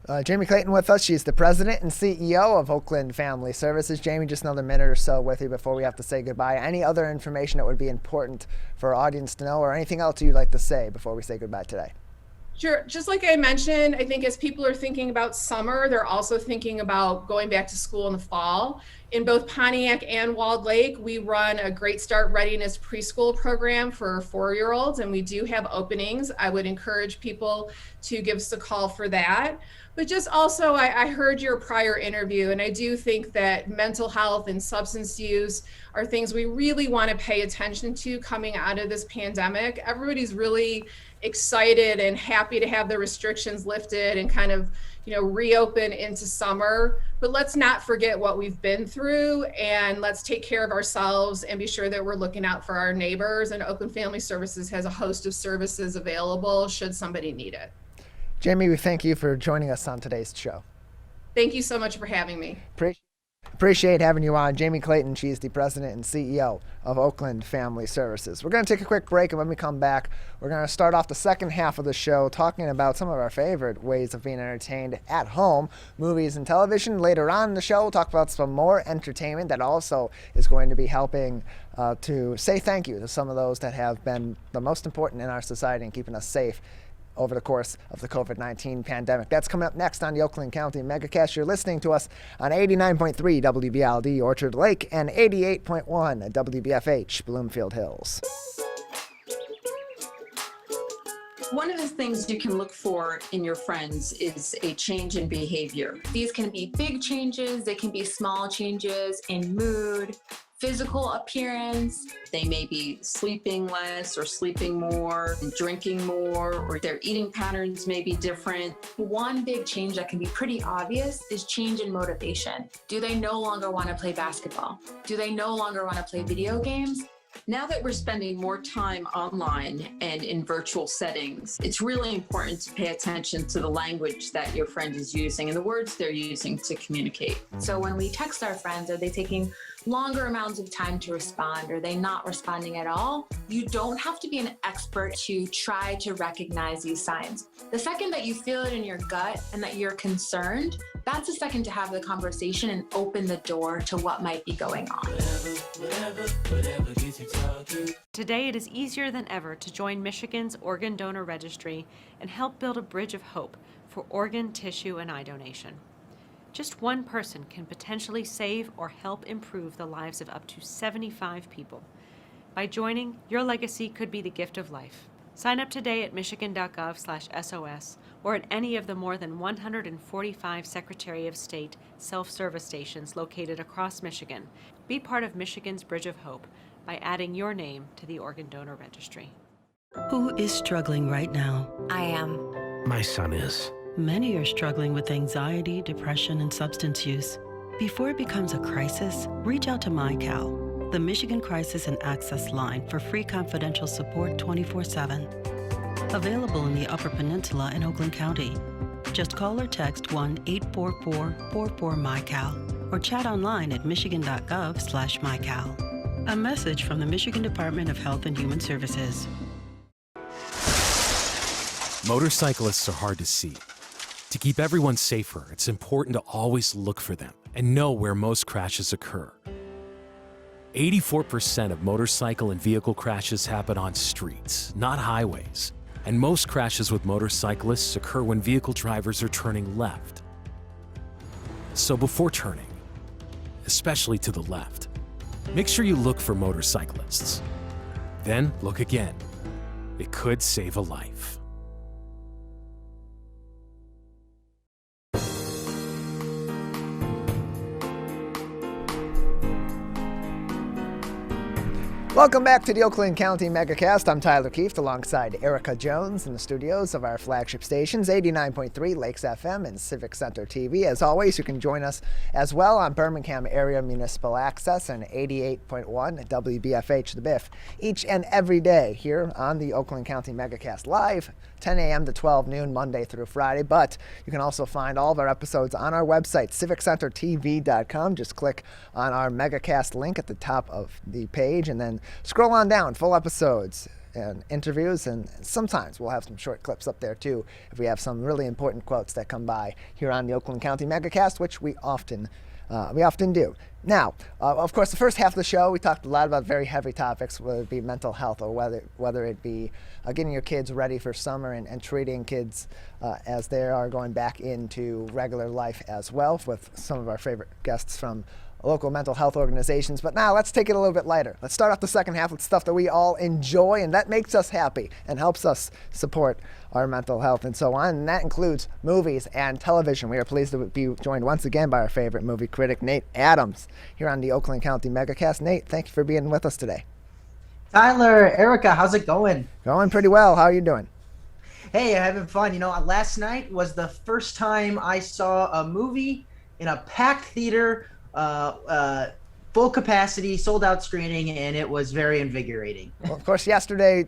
Jaimie Clayton with us. She's the president and CEO of Oakland Family Services. Jaimie, just another minute or so with you before we have to say goodbye. Any other information that would be important for our audience to know, or anything else you'd like to say before we say goodbye today? Sure. Just like I mentioned, I think as people are thinking about summer, they're also thinking about going back to school in the fall. In both Pontiac and Walled Lake, we run a Great Start Readiness preschool program for 4-year-olds, and we do have openings. I would encourage people to give us a call for that. But just also, I heard your prior interview, and I do think that mental health and substance use are things we really want to pay attention to coming out of this pandemic. Everybody's really excited and happy to have the restrictions lifted and kind of, reopen into summer. But let's not forget what we've been through, and let's take care of ourselves and be sure that we're looking out for our neighbors. And Oakland Family Services has a host of services available should somebody need it. Jaimie, we thank you for joining us on today's show. Thank you so much for having me. Appreciate having you on. Jaimie Clayton, she's the president and CEO of Oakland Family Services. We're going to take a quick break, and when we come back, we're going to start off the second half of the show talking about some of our favorite ways of being entertained at home, movies and television. Later on in the show, we'll talk about some more entertainment that also is going to be helping to say thank you to some of those that have been the most important in our society and keeping us safe over the course of the COVID-19 pandemic. That's coming up next on the Oakland County Megacast. You're listening to us on 89.3 WBLD Orchard Lake and 88.1 WBFH Bloomfield Hills. One of the things you can look for in your friends is a change in behavior. These can be big changes, they can be small changes in mood, physical appearance. They may be sleeping less or sleeping more, drinking more, or their eating patterns may be different. One big change that can be pretty obvious is change in motivation. Do they no longer want to play basketball? Do they no longer want to play video games? Now that we're spending more time online and in virtual settings, it's really important to pay attention to the language that your friend is using and the words they're using to communicate. So when we text our friends, are they taking longer amounts of time to respond? Are they not responding at all? You don't have to be an expert to try to recognize these signs. The second that you feel it in your gut and that you're concerned, that's the second to have the conversation and open the door to what might be going on. Today, it is easier than ever to join Michigan's Organ Donor Registry and help build a bridge of hope for organ, tissue, and eye donation. Just one person can potentially save or help improve the lives of up to 75 people. By joining, your legacy could be the gift of life. Sign up today at michigan.gov/SOS or at any of the more than 145 Secretary of State self-service stations located across Michigan. Be part of Michigan's Bridge of Hope by adding your name to the Organ Donor Registry. Who is struggling right now? I am. My son is. Many are struggling with anxiety, depression, and substance use. Before it becomes a crisis, reach out to MyCal, the Michigan Crisis and Access Line for free confidential support 24/7. Available in the Upper Peninsula and Oakland County. Just call or text 1-844-44-MyCal or chat online at michigan.gov/MyCal. A message from the Michigan Department of Health and Human Services. Motorcyclists are hard to see. To keep everyone safer, it's important to always look for them and know where most crashes occur. 84% of motorcycle and vehicle crashes happen on streets, not highways. And most crashes with motorcyclists occur when vehicle drivers are turning left. So before turning, especially to the left, make sure you look for motorcyclists. Then look again. It could save a life. Welcome back to the Oakland County Megacast. I'm Tyler Keefe alongside Erica Jones in the studios of our flagship stations, 89.3 Lakes FM and Civic Center TV. As always, you can join us as well on Birmingham Area Municipal Access and 88.1 WBFH The Biff each and every day here on the Oakland County Megacast live, 10 a.m. to 12 noon, Monday through Friday. But you can also find all of our episodes on our website, civiccentertv.com. Just click on our Megacast link at the top of the page and then scroll on down, full episodes and interviews, and sometimes we'll have some short clips up there too if we have some really important quotes that come by here on the Oakland County Megacast, which we often do. Now, of course, the first half of the show, we talked a lot about very heavy topics, whether it be mental health or whether it be getting your kids ready for summer and treating kids as they are going back into regular life as well, with some of our favorite guests from local mental health organizations. But now let's take it a little bit lighter. Let's start off the second half with stuff that we all enjoy and that makes us happy and helps us support our mental health and so on. And that includes movies and television. We are pleased to be joined once again by our favorite movie critic, Nate Adams, here on the Oakland County Megacast. Nate, thank you for being with us today. Tyler, Erica, how's it going? Going pretty well. How are you doing? Hey, having fun. You know, last night was the first time I saw a movie in a packed theater, full capacity, sold out screening, and it was very invigorating. Well, of course, yesterday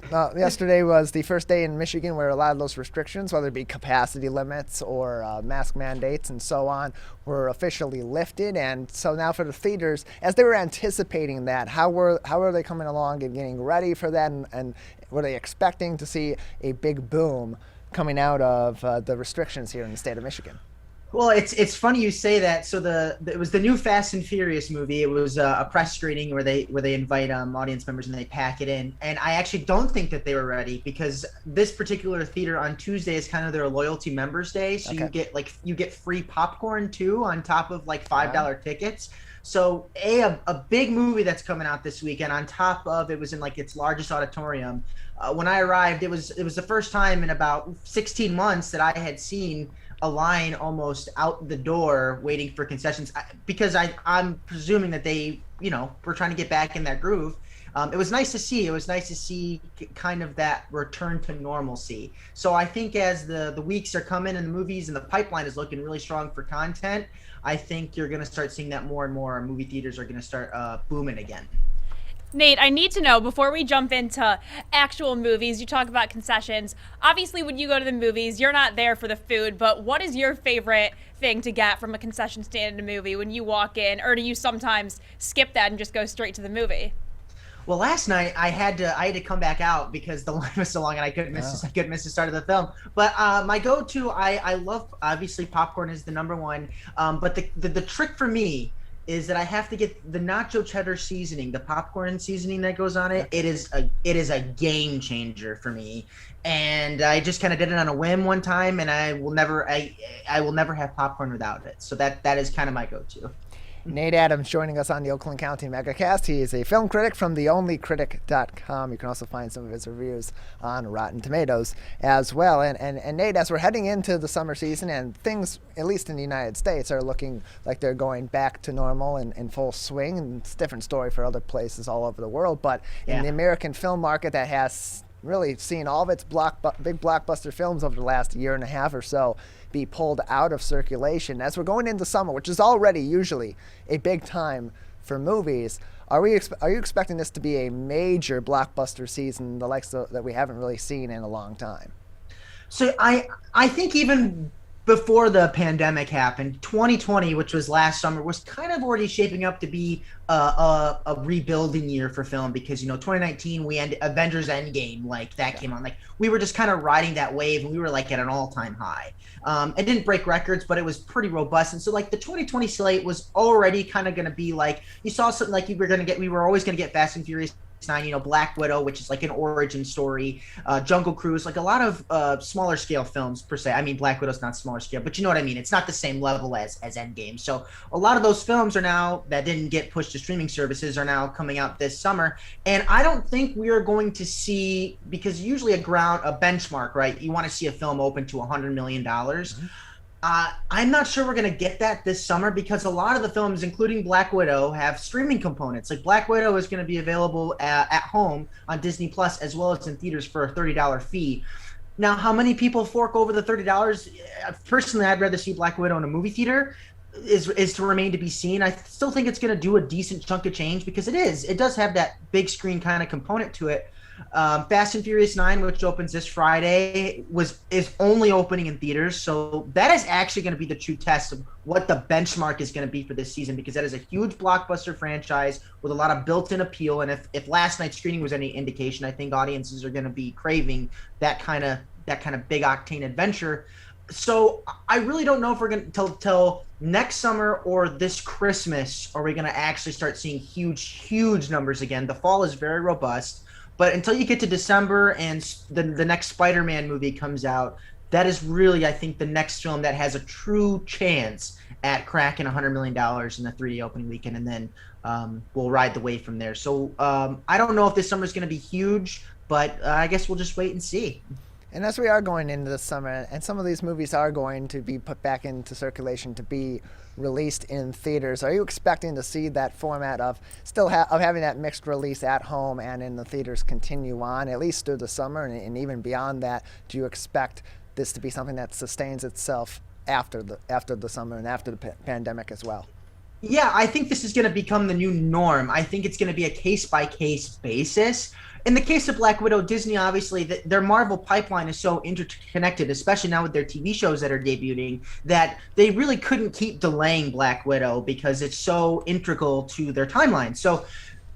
was the first day in Michigan where a lot of those restrictions, whether it be capacity limits or mask mandates and so on, were officially lifted. And so now for the theaters, as they were anticipating that, how were they coming along and getting ready for that, and were they expecting to see a big boom coming out of the restrictions here in the state of Michigan? Well, it's funny you say that. So it was the new Fast and Furious movie. It was a press screening where they invite audience members and they pack it in. And I actually don't think that they were ready, because this particular theater on Tuesday is kind of their loyalty members day. So okay. you get free popcorn too on top of like $5 tickets. So a big movie that's coming out this weekend, on top of it was in like its largest auditorium. When I arrived, it was the first time in about 16 months that I had seen a line almost out the door waiting for concessions, because I'm presuming that they, were trying to get back in that groove. It was nice to see. It was nice to see kind of that return to normalcy. So I think as the weeks are coming and the movies and the pipeline is looking really strong for content, I think you're going to start seeing that more and more. Movie theaters are going to start booming again. Nate, I need to know, before we jump into actual movies, you talk about concessions. Obviously, when you go to the movies, you're not there for the food, but what is your favorite thing to get from a concession stand in a movie when you walk in, or do you sometimes skip that and just go straight to the movie? Well, last night I had to come back out because the line was so long and I couldn't miss the start of the film. But my go-to, I love, obviously popcorn is the number one. But the trick for me is that I have to get the nacho cheddar seasoning, the popcorn seasoning that goes on it. It is a game changer for me. And I just kind of did it on a whim one time, and I will never have popcorn without it. So that is kind of my go-to. Nate Adams joining us on the Oakland County Megacast. He is a film critic from theonlycritic.com. You can also find some of his reviews on Rotten Tomatoes as well. And Nate, as we're heading into the summer season and things, at least in the United States, are looking like they're going back to normal and in full swing, and it's a different story for other places all over the world, but in the American film market that has really seen all of its big blockbuster films over the last year and a half or so be pulled out of circulation. As we're going into summer, which is already usually a big time for movies, are you expecting this to be a major blockbuster season, the likes that we haven't really seen in a long time? So I think even before the pandemic happened, 2020, which was last summer, was kind of already shaping up to be a rebuilding year for film, because 2019 we ended Avengers Endgame, like that came on, like we were just kind of riding that wave, and we were like at an all-time high. It didn't break records, but it was pretty robust, and so like the 2020 slate was already kind of going to be like, you saw something like we were always going to get Fast and Furious 9, Black Widow, which is like an origin story, Jungle Cruise, like a lot of smaller scale films per se. I mean, Black Widow's not smaller scale, but you know what I mean. It's not the same level as Endgame. So a lot of those films are now, that didn't get pushed to streaming services, are now coming out this summer. And I don't think we are going to see, because usually a benchmark, right? You want to see a film open to $100 million. Mm-hmm. I'm not sure we're going to get that this summer because a lot of the films, including Black Widow, have streaming components. Like Black Widow is going to be available at home on Disney Plus as well as in theaters for a $30 fee. Now, how many people fork over the $30? Personally, I'd rather see Black Widow in a movie theater. Is to remain to be seen. I still think it's going to do a decent chunk of change because it does have that big screen kind of component to it. Fast and Furious 9, which opens this Friday, is only opening in theaters, so that is actually going to be the true test of what the benchmark is going to be for this season, because that is a huge blockbuster franchise with a lot of built-in appeal. And if last night's screening was any indication, I think audiences are going to be craving that kind of big octane adventure. So I really don't know if we're going to till next summer or this Christmas are we going to actually start seeing huge numbers again. The fall is very robust. But until you get to December and the next Spider-Man movie comes out, that is really, I think, the next film that has a true chance at cracking $100 million in the 3D opening weekend, and then we'll ride the wave from there. So I don't know if this summer is going to be huge, but I guess we'll just wait and see. And as we are going into the summer, and some of these movies are going to be put back into circulation to be released in theaters, are you expecting to see that format of of having that mixed release at home and in the theaters continue on, at least through the summer, and even beyond that? Do you expect this to be something that sustains itself after the summer and after the pandemic as well? Yeah, I think this is going to become the new norm. I think it's going to be a case-by-case basis. In the case of Black Widow, Disney, obviously, their Marvel pipeline is so interconnected, especially now with their TV shows that are debuting, that they really couldn't keep delaying Black Widow because it's so integral to their timeline. So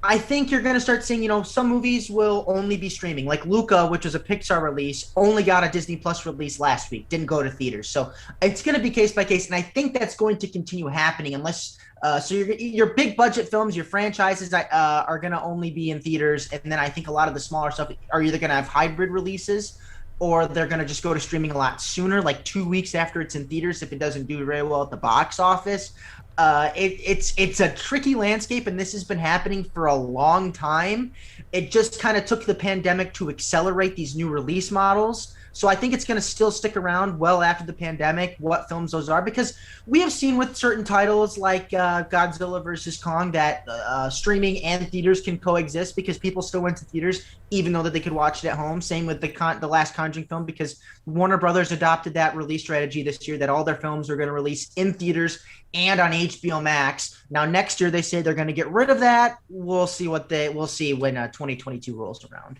I think you're going to start seeing, some movies will only be streaming. Like Luca, which was a Pixar release, only got a Disney Plus release last week, didn't go to theaters. So it's going to be case by case, and I think that's going to continue happening unless so your big budget films, your franchises are going to only be in theaters, and then I think a lot of the smaller stuff are either going to have hybrid releases or they're going to just go to streaming a lot sooner, like 2 weeks after it's in theaters if it doesn't do very well at the box office. It's a tricky landscape, and this has been happening for a long time. It just kind of took the pandemic to accelerate these new release models. So I think it's going to still stick around well after the pandemic, what films those are, because we have seen with certain titles like Godzilla vs. Kong that streaming and theaters can coexist because people still went to theaters even though that they could watch it at home. Same with the last Conjuring film, because Warner Brothers adopted that release strategy this year that all their films are going to release in theaters and on HBO Max. Now next year they say they're going to get rid of that. We'll see when 2022 rolls around.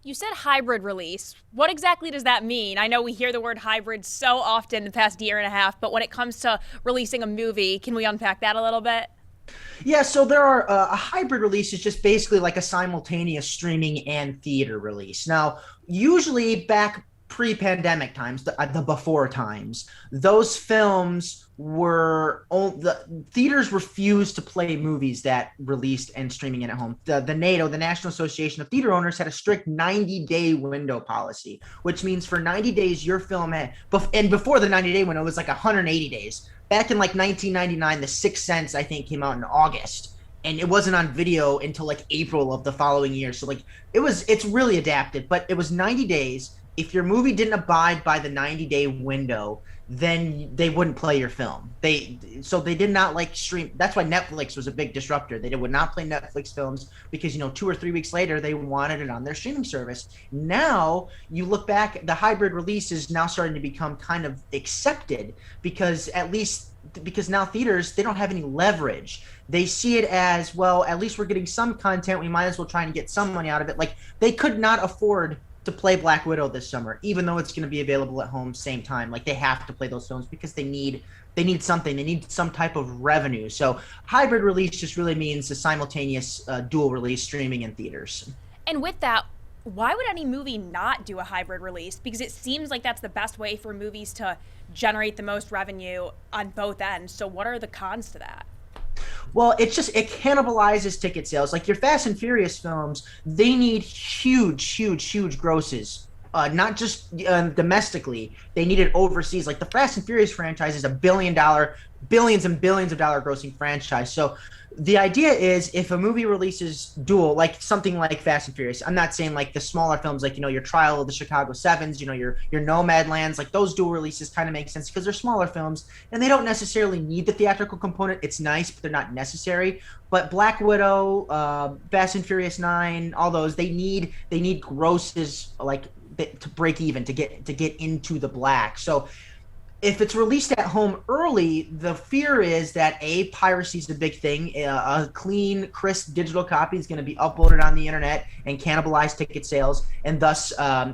You said hybrid release. What exactly does that mean? I know we hear the word hybrid so often the past year and a half, but when it comes to releasing a movie, can we unpack that a little bit? Yeah, so there are a hybrid release is just basically like a simultaneous streaming and theater release. Now, usually back pre-pandemic times, the before times, those films the theaters refused to play movies that released and streaming in at home. The NATO, the National Association of Theater Owners, had a strict 90-day window policy, which means for 90 days your film had, and before the 90-day window it was like 180 days. Back in like 1999, The Sixth Sense, I think, came out in August, and it wasn't on video until like April of the following year. So like it's really adapted, but it was 90 days. If your movie didn't abide by the 90-day window, then they wouldn't play your film. They did not like stream. That's why Netflix was a big disruptor. They would not play Netflix films because 2 or 3 weeks later they wanted it on their streaming service. Now you look back, the hybrid release is now starting to become kind of accepted because now theaters, they don't have any leverage. They see it as, well, at least we're getting some content. We might as well try and get some money out of it. Like they could not afford to play Black Widow this summer, even though it's going to be available at home same time. Like they have to play those films because they need something. They need some type of revenue. So hybrid release just really means a simultaneous dual release streaming in theaters. And with that, why would any movie not do a hybrid release? Because it seems like that's the best way for movies to generate the most revenue on both ends. So what are the cons to that? Well, it cannibalizes ticket sales. Like your Fast and Furious films, they need huge grosses not just domestically. They need it overseas. Like the Fast and Furious franchise is billions and billions of dollar grossing franchise. So the idea is if a movie releases dual, like something like Fast and Furious, I'm not saying like the smaller films, like, your Trial of the Chicago Sevens, your Nomadlands, like those dual releases kind of make sense because they're smaller films and they don't necessarily need the theatrical component. It's nice, but they're not necessary. But Black Widow, Fast and Furious 9, all those, they need grosses like to break even, to get into the black. So if it's released at home early, the fear is that piracy is a big thing. A clean, crisp digital copy is going to be uploaded on the internet and cannibalize ticket sales, and thus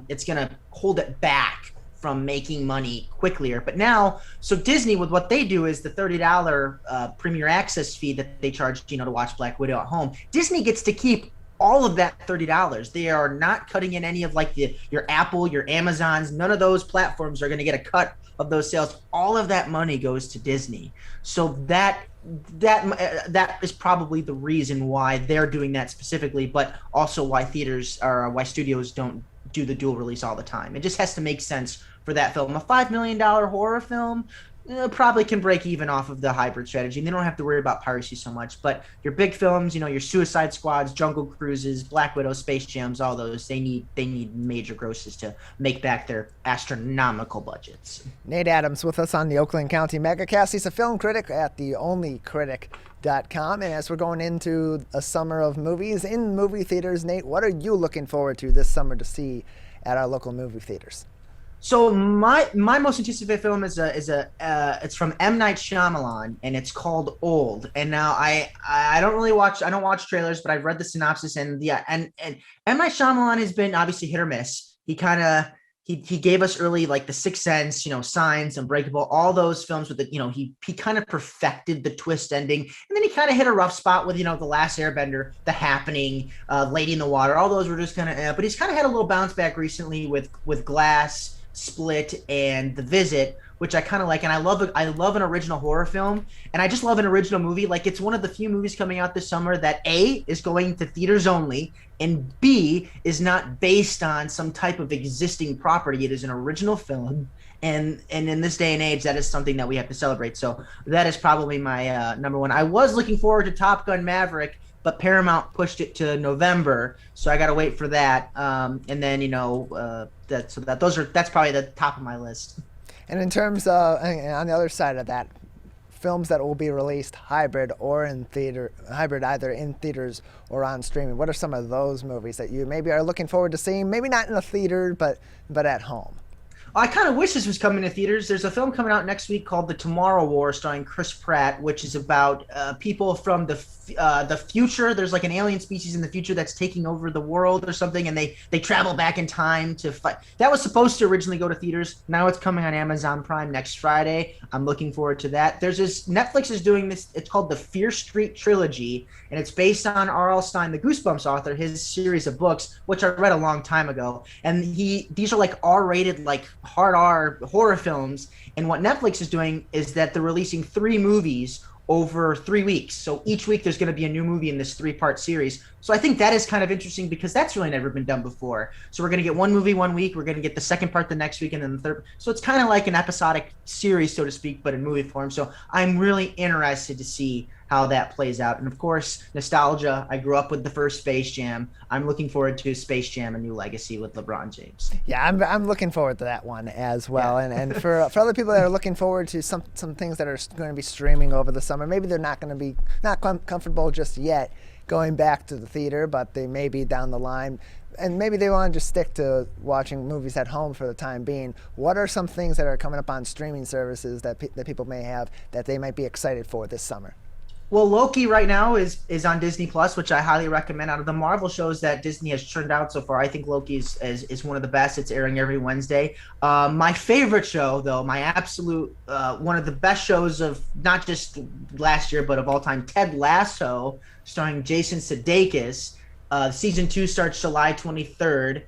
it's going to hold it back from making money quickly. But now, so Disney, with what they do is the $30 Premier Access fee that they charge, to watch Black Widow at home. Disney gets to keep all of that $30. They are not cutting in any of like your Apple, your Amazons. None of those platforms are going to get a cut of those sales. All of that money goes to Disney. So that is probably the reason why they're doing that specifically, but also why studios don't do the dual release all the time. It just has to make sense for that film. A $5 million horror film probably can break even off of the hybrid strategy, and they don't have to worry about piracy so much. But your big films, your Suicide Squads, Jungle Cruises, Black Widow, Space Jams, all those, they need major grosses to make back their astronomical budgets. Nate Adams with us on the Oakland County Megacast. He's a film critic at theonlycritic.com. And as we're going into a summer of movies in movie theaters, Nate, what are you looking forward to this summer to see at our local movie theaters? So my most anticipated film is it's from M. Night Shyamalan, and it's called Old. And now I don't watch trailers, but I've read the synopsis, and and M. Night Shyamalan has been obviously hit or miss. He gave us early like The Sixth Sense, Signs, Unbreakable, all those films with he kind of perfected the twist ending, and then he kind of hit a rough spot with The Last Airbender, The Happening, Lady in the Water. All those were just kind of, but he's kind of had a little bounce back recently with Glass, Split, and The Visit, which I kind of like. And I love an original horror film, and I just love an original movie. Like, it's one of the few movies coming out this summer that A, is going to theaters only, and B, is not based on some type of existing property. It is an original film, and in this day and age, that is something that we have to celebrate. So that is probably my number one. I was looking forward to Top Gun Maverick, but Paramount pushed it to November, so I got to wait for that. And then that's probably the top of my list. And in terms of, on the other side of that, films that will be released hybrid either in theaters or on streaming, what are some of those movies that you maybe are looking forward to seeing? Maybe not in a theater, but at home. I kind of wish this was coming to theaters. There's a film coming out next week called The Tomorrow War, starring Chris Pratt, which is about people from the future. There's like an alien species in the future that's taking over the world or something, and they travel back in time to fight. That was supposed to originally go to theaters. Now it's coming on Amazon Prime next Friday. I'm looking forward to that. Netflix is doing this. It's called the Fear Street Trilogy, and it's based on R.L. Stine, the Goosebumps author, his series of books, which I read a long time ago. And these are like R-rated, like hard R horror films, and what Netflix is doing is that they're releasing 3 movies over 3 weeks. So each week there's going to be a new movie in this 3-part series. So I think that is kind of interesting because that's really never been done before. So we're going to get one movie one week, we're going to get the second part the next week, and then the third. So it's kind of like an episodic series, so to speak, but in movie form. So I'm really interested to see how that plays out. And of course, nostalgia. I grew up with the first Space Jam. I'm looking forward to Space Jam: A New Legacy with LeBron James. Yeah, I'm looking forward to that one as well. Yeah. And for other people that are looking forward to some things that are going to be streaming over the summer, maybe they're not going to be comfortable just yet going back to the theater, but they may be down the line. And maybe they want to just stick to watching movies at home for the time being. What are some things that are coming up on streaming services that people may have that they might be excited for this summer? Well, Loki right now is on Disney Plus, which I highly recommend. Out of the Marvel shows that Disney has churned out so far, I think Loki is one of the best. It's airing every Wednesday. My favorite show, though, my absolute one of the best shows of not just last year but of all time, Ted Lasso, starring Jason Sudeikis. Season 2 starts July 23rd.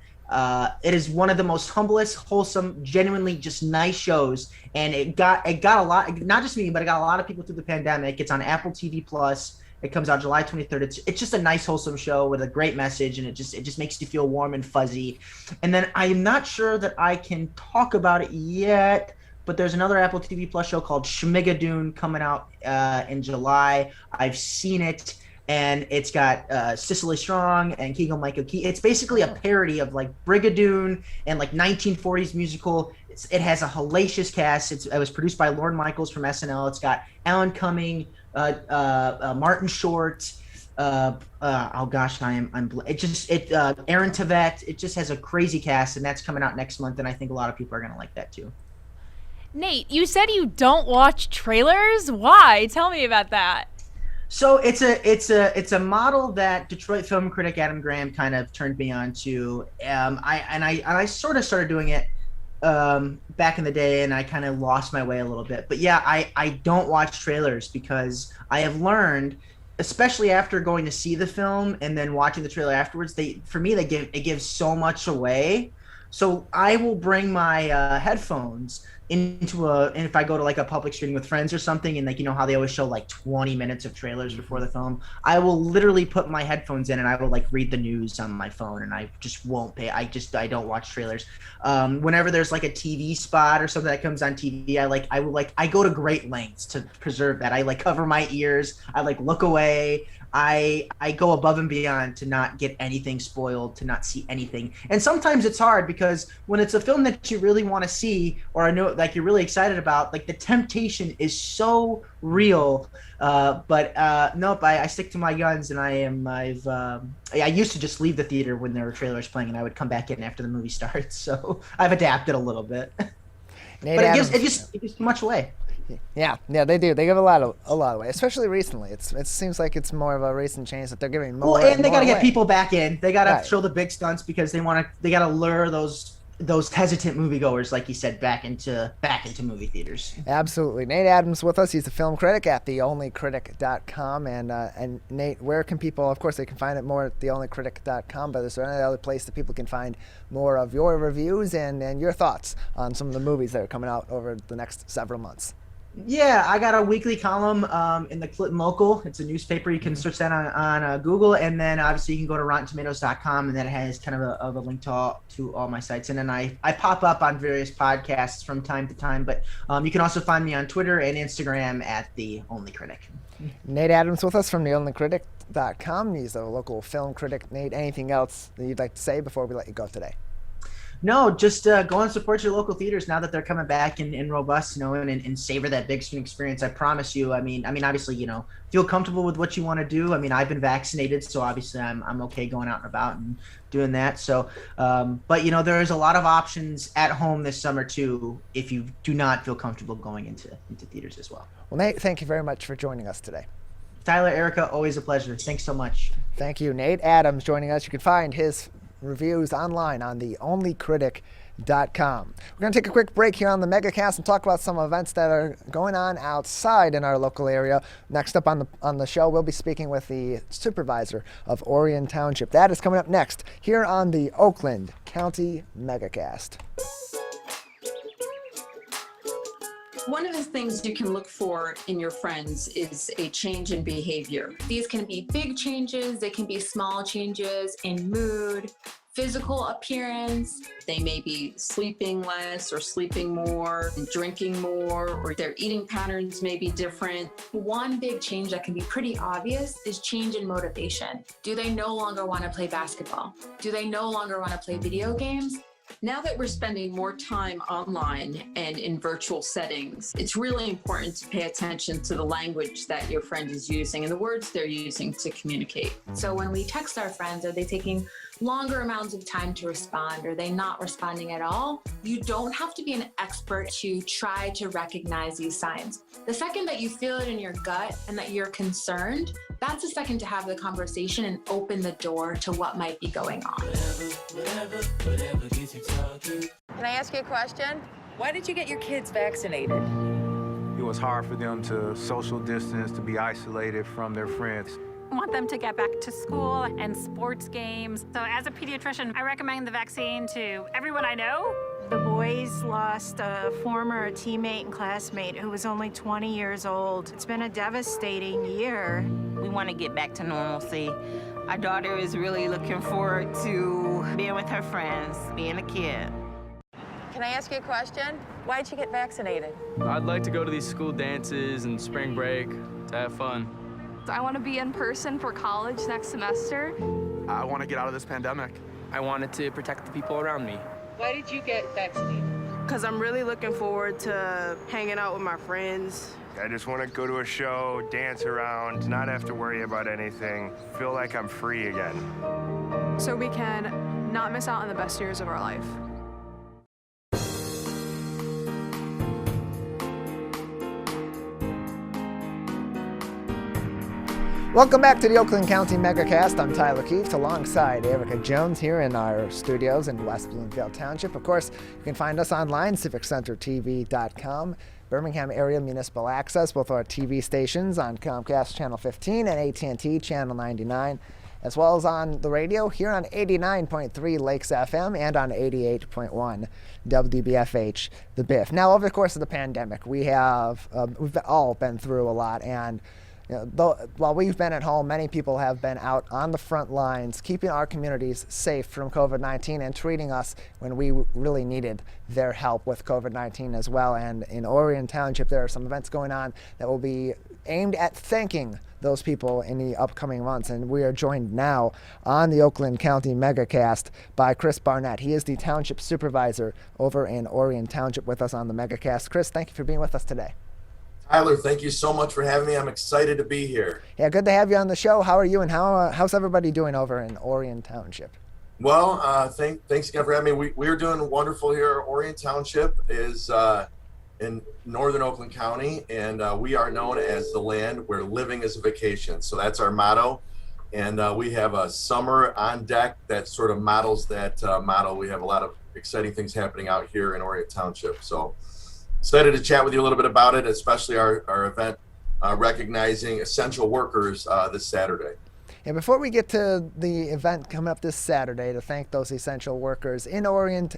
It is one of the most humblest, wholesome, genuinely just nice shows, and it got a lot, not just me, but it got a lot of people through the pandemic. It's on Apple TV Plus, It comes out July 23rd. It's just a nice, wholesome show with a great message, and it just makes you feel warm and fuzzy. And then I'm not sure that I can talk about it yet, but there's another Apple TV Plus show called Schmigadoon coming out in July. I've seen it, and it's got Cicely Strong and Keegan-Michael Key. It's basically a parody of like Brigadoon and like 1940s musical. It has a hellacious cast. It was produced by Lorne Michaels from SNL. It's got Alan Cumming, Martin Short. Aaron Tveit. It just has a crazy cast, and that's coming out next month. And I think a lot of people are gonna like that too. Nate, you said you don't watch trailers. Why? Tell me about that. So it's a model that Detroit film critic Adam Graham kind of turned me on to. I sort of started doing it back in the day, and I kind of lost my way a little bit. But yeah, I don't watch trailers because I have learned, especially after going to see the film and then watching the trailer afterwards, it gives so much away. So I will bring my headphones and if I go to like a public screening with friends or something, and like, you know how they always show like 20 minutes of trailers before the film, I will literally put my headphones in and I will like read the news on my phone, and I just won't pay. I don't watch trailers. Whenever there's like a TV spot or something that comes on TV, I go to great lengths to preserve that. I like cover my ears. I like look away. I go above and beyond to not get anything spoiled, to not see anything. And sometimes it's hard because when it's a film that you really want to see, or I know like you're really excited about, like the temptation is so real. Nope, I stick to my guns, and I used to just leave the theater when there were trailers playing, and I would come back in after the movie starts. So I've adapted a little bit. Nate but Adams. it gives too much away. Yeah, they do. They give a lot away, especially recently. It seems like it's more of a recent change that they're giving more. Well, and they got to get away. people back in. They got to Right. show the big stunts because they got to lure those hesitant moviegoers, like you said, back into movie theaters. Absolutely. Nate Adams with us. He's a film critic at theonlycritic.com. And Nate, where can people? Of course, they can find it more at theonlycritic.com. But is there any other place that people can find more of your reviews and your thoughts on some of the movies that are coming out over the next several months? Yeah, I got a weekly column in the Clinton Local. It's a newspaper. You can search that on Google, and then obviously you can go to RottenTomatoes.com, and that has kind of a link to all my sites. And then I pop up on various podcasts from time to time, but you can also find me on Twitter and Instagram at The Only Critic. Nate Adams with us from theonlycritic.com. He's a local film critic. Nate, anything else that you'd like to say before we let you go today? No, just go and support your local theaters now that they're coming back and robust, and savor that big screen experience. I promise you. I mean, obviously, feel comfortable with what you want to do. I mean, I've been vaccinated, so obviously I'm okay going out and about and doing that. So, but there's a lot of options at home this summer too, if you do not feel comfortable going into theaters as well. Well, Nate, thank you very much for joining us today. Tyler, Erica, always a pleasure. Thanks so much. Thank you. Nate Adams joining us. You can find his reviews online on theonlycritic.com. We're going to take a quick break here on the Megacast and talk about some events that are going on outside in our local area. Next up on the show, we'll be speaking with the supervisor of Orion Township. That is coming up next here on the Oakland County Megacast. One of the things you can look for in your friends is a change in behavior. These can be big changes, they can be small changes in mood, physical appearance. They may be sleeping less or sleeping more, drinking more, or their eating patterns may be different. One big change that can be pretty obvious is change in motivation. Do they no longer want to play basketball? Do they no longer want to play video games? Now that we're spending more time online and in virtual settings, it's really important to pay attention to the language that your friend is using and the words they're using to communicate. So when we text our friends, are they taking longer amounts of time to respond? Are they not responding at all? You don't have to be an expert to try to recognize these signs. The second that you feel it in your gut and that you're concerned, that's the second to have the conversation and open the door to what might be going on. Can I ask you a question? Why did you get your kids vaccinated? It was hard for them to social distance, to be isolated from their friends. I want them to get back to school and sports games. So as a pediatrician, I recommend the vaccine to everyone I know. The boys lost a former teammate and classmate who was only 20 years old. It's been a devastating year. We want to get back to normalcy. Our daughter is really looking forward to being with her friends, being a kid. Can I ask you a question? Why did you get vaccinated? I'd like to go to these school dances and spring break to have fun. I want to be in person for college next semester. I want to get out of this pandemic. I wanted to protect the people around me. Why did you get vaccinated? Because I'm really looking forward to hanging out with my friends. I just want to go to a show, dance around, not have to worry about anything, feel like I'm free again. So we can not miss out on the best years of our life. Welcome back to the Oakland County Megacast. I'm Tyler Keefe alongside Erica Jones here in our studios in West Bloomfield Township. Of course, you can find us online, civiccentertv.com. Birmingham Area Municipal Access, both our TV stations on Comcast Channel 15 and AT&T Channel 99, as well as on the radio here on 89.3 Lakes FM and on 88.1 WBFH, the Biff. Now, over the course of the pandemic, we've all been through a lot, and while we've been at home, many people have been out on the front lines, keeping our communities safe from COVID-19 and treating us when we really needed their help with COVID-19 as well. And in Orion Township, there are some events going on that will be aimed at thanking those people in the upcoming months. And we are joined now on the Oakland County Megacast by Chris Barnett. He is the Township Supervisor over in Orion Township with us on the Megacast. Chris, thank you for being with us today. Tyler, thank you so much for having me. I'm excited to be here. Yeah, good to have you on the show. How are you, and how's everybody doing over in Orion Township? Well, thanks again for having me. We're doing wonderful here. Orion Township is in northern Oakland County, and we are known as the land where living is a vacation. So that's our motto, and we have a summer on deck that sort of models that motto. We have a lot of exciting things happening out here in Orion Township. So excited to chat with you a little bit about it, especially our event recognizing essential workers this Saturday. And before we get to the event coming up this Saturday to thank those essential workers in Orion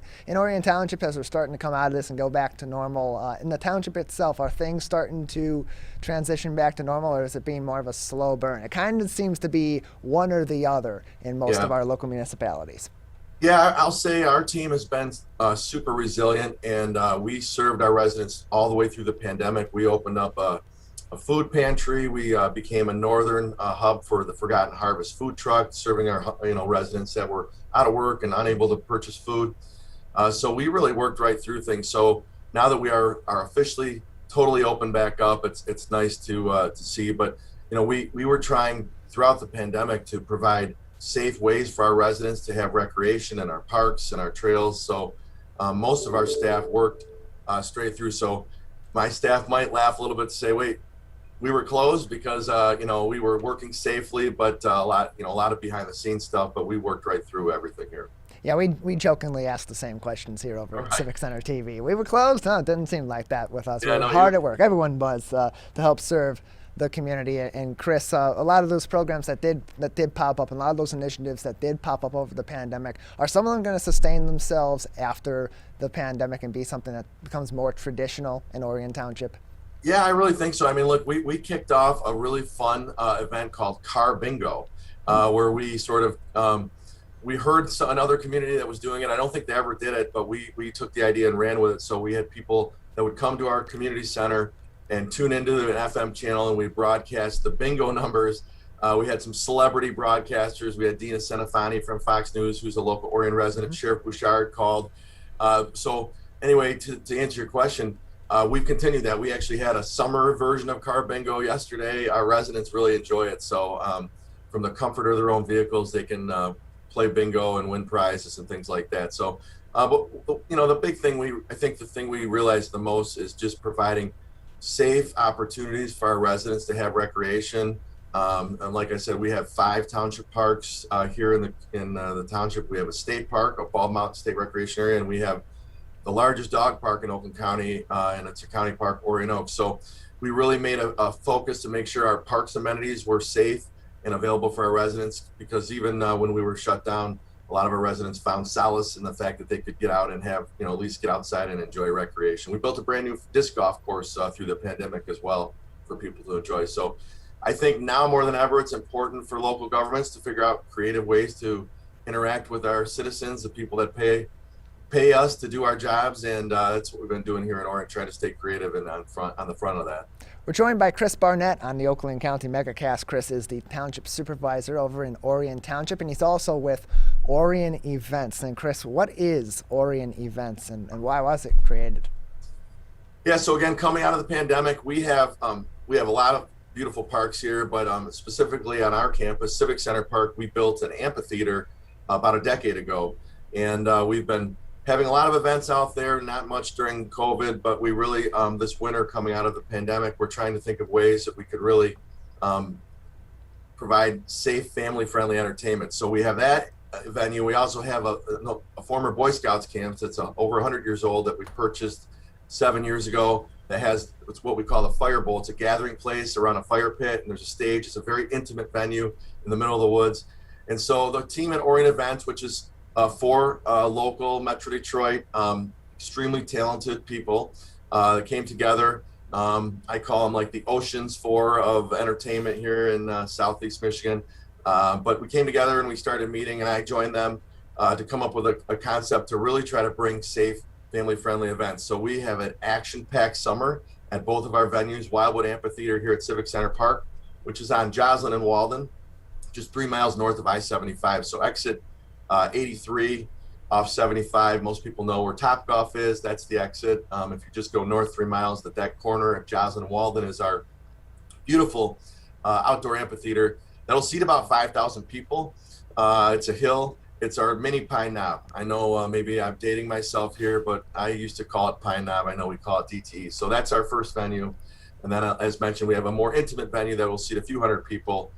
Township, as we're starting to come out of this and go back to normal, in the township itself, are things starting to transition back to normal, or is it being more of a slow burn? It kind of seems to be one or the other in most of our local municipalities. Yeah, I'll say our team has been super resilient, and we served our residents all the way through the pandemic. We opened up a food pantry. We became a northern hub for the Forgotten Harvest food truck, serving our residents that were out of work and unable to purchase food. So we really worked right through things. So now that we are officially totally open back up, it's nice to see. But we were trying throughout the pandemic to provide safe ways for our residents to have recreation in our parks and our trails. So most of our staff worked straight through. So my staff might laugh a little bit to say, wait, we were closed because we were working safely, but a lot of behind the scenes stuff, but we worked right through everything here. Yeah, we jokingly asked the same questions here over at Civic Center TV. We were closed? It didn't seem like that with us. Yeah, we were hard at work. Everyone was to help serve the community. And Chris, a lot of those programs that did pop up, and a lot of those initiatives that did pop up over the pandemic, are some of them going to sustain themselves after the pandemic and be something that becomes more traditional in Orion Township? Yeah, I really think so. I mean, look, we kicked off a really fun event called Car Bingo, where we sort of we heard another community that was doing it. I don't think they ever did it, but we took the idea and ran with it. So we had people that would come to our community center and tune into an FM channel, and we broadcast the bingo numbers. We had some celebrity broadcasters. We had Dina Senefani from Fox News, who's a local Orion resident. Sheriff Bouchard called. So anyway, to answer your question, we've continued that. We actually had a summer version of Car Bingo yesterday. Our residents really enjoy it. So from the comfort of their own vehicles, they can play bingo and win prizes and things like that. So, but the big thing I think the thing we realized the most is just providing safe opportunities for our residents to have recreation. And like I said, we have 5 township parks here in the township. We have a state park, a Bald Mountain State Recreation Area, and we have the largest dog park in Oakland County, and it's a county park, Orion Oaks. So we really made a focus to make sure our parks amenities were safe and available for our residents, because even when we were shut down, a lot of our residents found solace in the fact that they could get out and have, at least get outside and enjoy recreation. We built a brand new disc golf course through the pandemic as well for people to enjoy. So I think now more than ever, it's important for local governments to figure out creative ways to interact with our citizens, the people that pay us to do our jobs, and that's what we've been doing here in Orion, trying to stay creative and on the front of that. We're joined by Chris Barnett on the Oakland County Megacast. Chris is the township supervisor over in Orion Township, and he's also with Orion Events. And Chris, what is Orion Events, and why was it created? Yeah, so again, coming out of the pandemic, we have a lot of beautiful parks here, but specifically on our campus, Civic Center Park, we built an amphitheater about a decade ago, and we've been having a lot of events out there, not much during COVID, but we really, this winter coming out of the pandemic, we're trying to think of ways that we could really provide safe, family-friendly entertainment. So we have that venue. We also have a former Boy Scouts camp that's over 100 years old that we purchased 7 years ago that has what we call the Fire Bowl. It's a gathering place around a fire pit, and there's a stage. It's a very intimate venue in the middle of the woods. And so the team at Orion Events, which is four local Metro Detroit, extremely talented people that came together. I call them like the Oceans 4 of entertainment here in Southeast Michigan. But we came together and we started meeting, and I joined them to come up with a concept to really try to bring safe, family-friendly events. So we have an action-packed summer at both of our venues, Wildwood Amphitheater here at Civic Center Park, which is on Joslin and Walden, just 3 miles north of I-75. So exit 83 off 75. Most people know where Topgolf is. That's the exit. If you just go north 3 miles, that corner at Joslin and Walden is our beautiful outdoor amphitheater that'll seat about 5,000 people. It's a hill. It's our mini Pine Knob. I know maybe I'm dating myself here, but I used to call it Pine Knob. I know we call it DTE. So that's our first venue. And then, as mentioned, we have a more intimate venue that will seat a few hundred people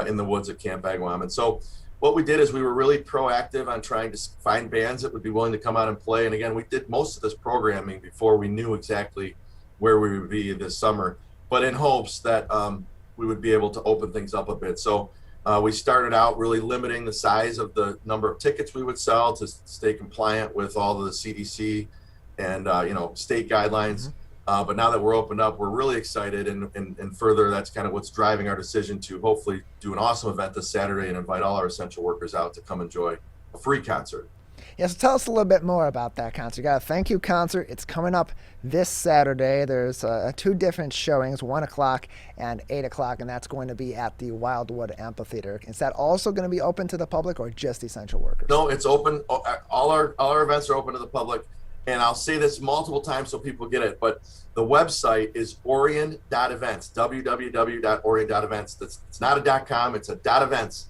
in the woods at Camp Agawam. And so what we did is we were really proactive on trying to find bands that would be willing to come out and play. And again, we did most of this programming before we knew exactly where we would be this summer, but in hopes that we would be able to open things up a bit. So we started out really limiting the size of the number of tickets we would sell to stay compliant with all of the CDC and state guidelines. But now that we're opened up, we're really excited, and further, that's kind of what's driving our decision to hopefully do an awesome event this Saturday and invite all our essential workers out to come enjoy a free concert. Yes, tell us a little bit more about that concert. You got a thank you concert. It's coming up this Saturday. There's 2 different showings, 1 o'clock and 8 o'clock, and that's going to be at the Wildwood Amphitheater. Is that also going to be open to the public or just essential workers? No, it's open. All our events are open to the public. And I'll say this multiple times so people get it, but the website is orion.events, www.orion.events. It's not a .com, it's a .events,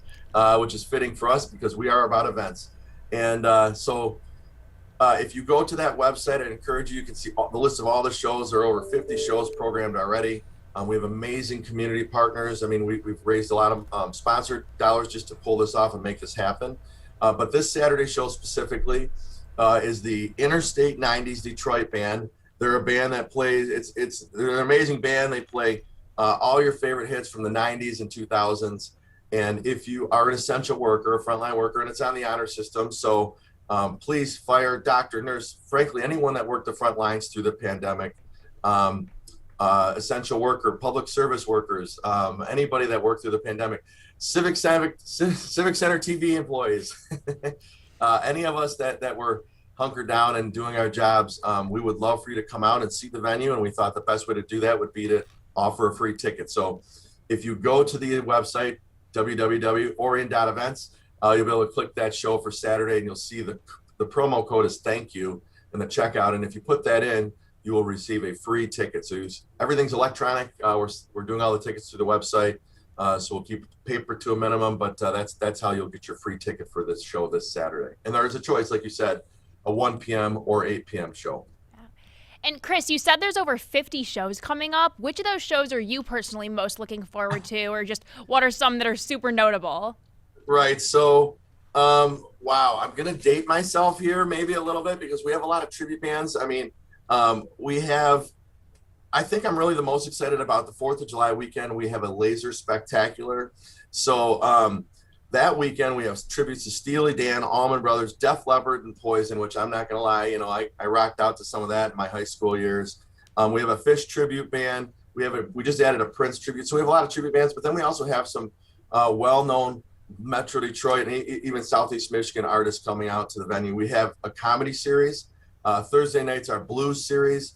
which is fitting for us because we are about events. And so if you go to that website, I encourage you can see the list of all the shows. There are over 50 shows programmed already. We have amazing community partners. I mean, we've raised a lot of sponsored dollars just to pull this off and make this happen. But this Saturday show specifically, is the Interstate 90s Detroit Band. They're a band that plays, they're an amazing band. They play all your favorite hits from the 90s and 2000s. And if you are an essential worker, a frontline worker, and it's on the honor system, so police, fire, doctor, nurse, frankly, anyone that worked the front lines through the pandemic, essential worker, public service workers, anybody that worked through the pandemic, Civic Center TV employees, any of us that were hunkered down and doing our jobs, we would love for you to come out and see the venue. And we thought the best way to do that would be to offer a free ticket. So if you go to the website, www.orion.events, you'll be able to click that show for Saturday, and you'll see the promo code is thank you in the checkout. And if you put that in, you will receive a free ticket. So everything's electronic. We're doing all the tickets through the website. So we'll keep paper to a minimum, but that's how you'll get your free ticket for this show this Saturday. And there's a choice, like you said, a 1 p.m. or 8 p.m. show. And Chris, you said there's over 50 shows coming up. Which of those shows are you personally most looking forward to, or just what are some that are super notable? Right. So, wow, I'm going to date myself here maybe a little bit because we have a lot of tribute bands. I mean, I think I'm really the most excited about the 4th of July weekend. We have a laser spectacular. So that weekend we have tributes to Steely Dan, Allman Brothers, Def Leppard, and Poison, which I'm not going to lie, I rocked out to some of that in my high school years. We have a Fish tribute band. we just added a Prince tribute. So we have a lot of tribute bands, but then we also have some well-known Metro Detroit and even Southeast Michigan artists coming out to the venue. We have a comedy series. Thursday nights are blues series.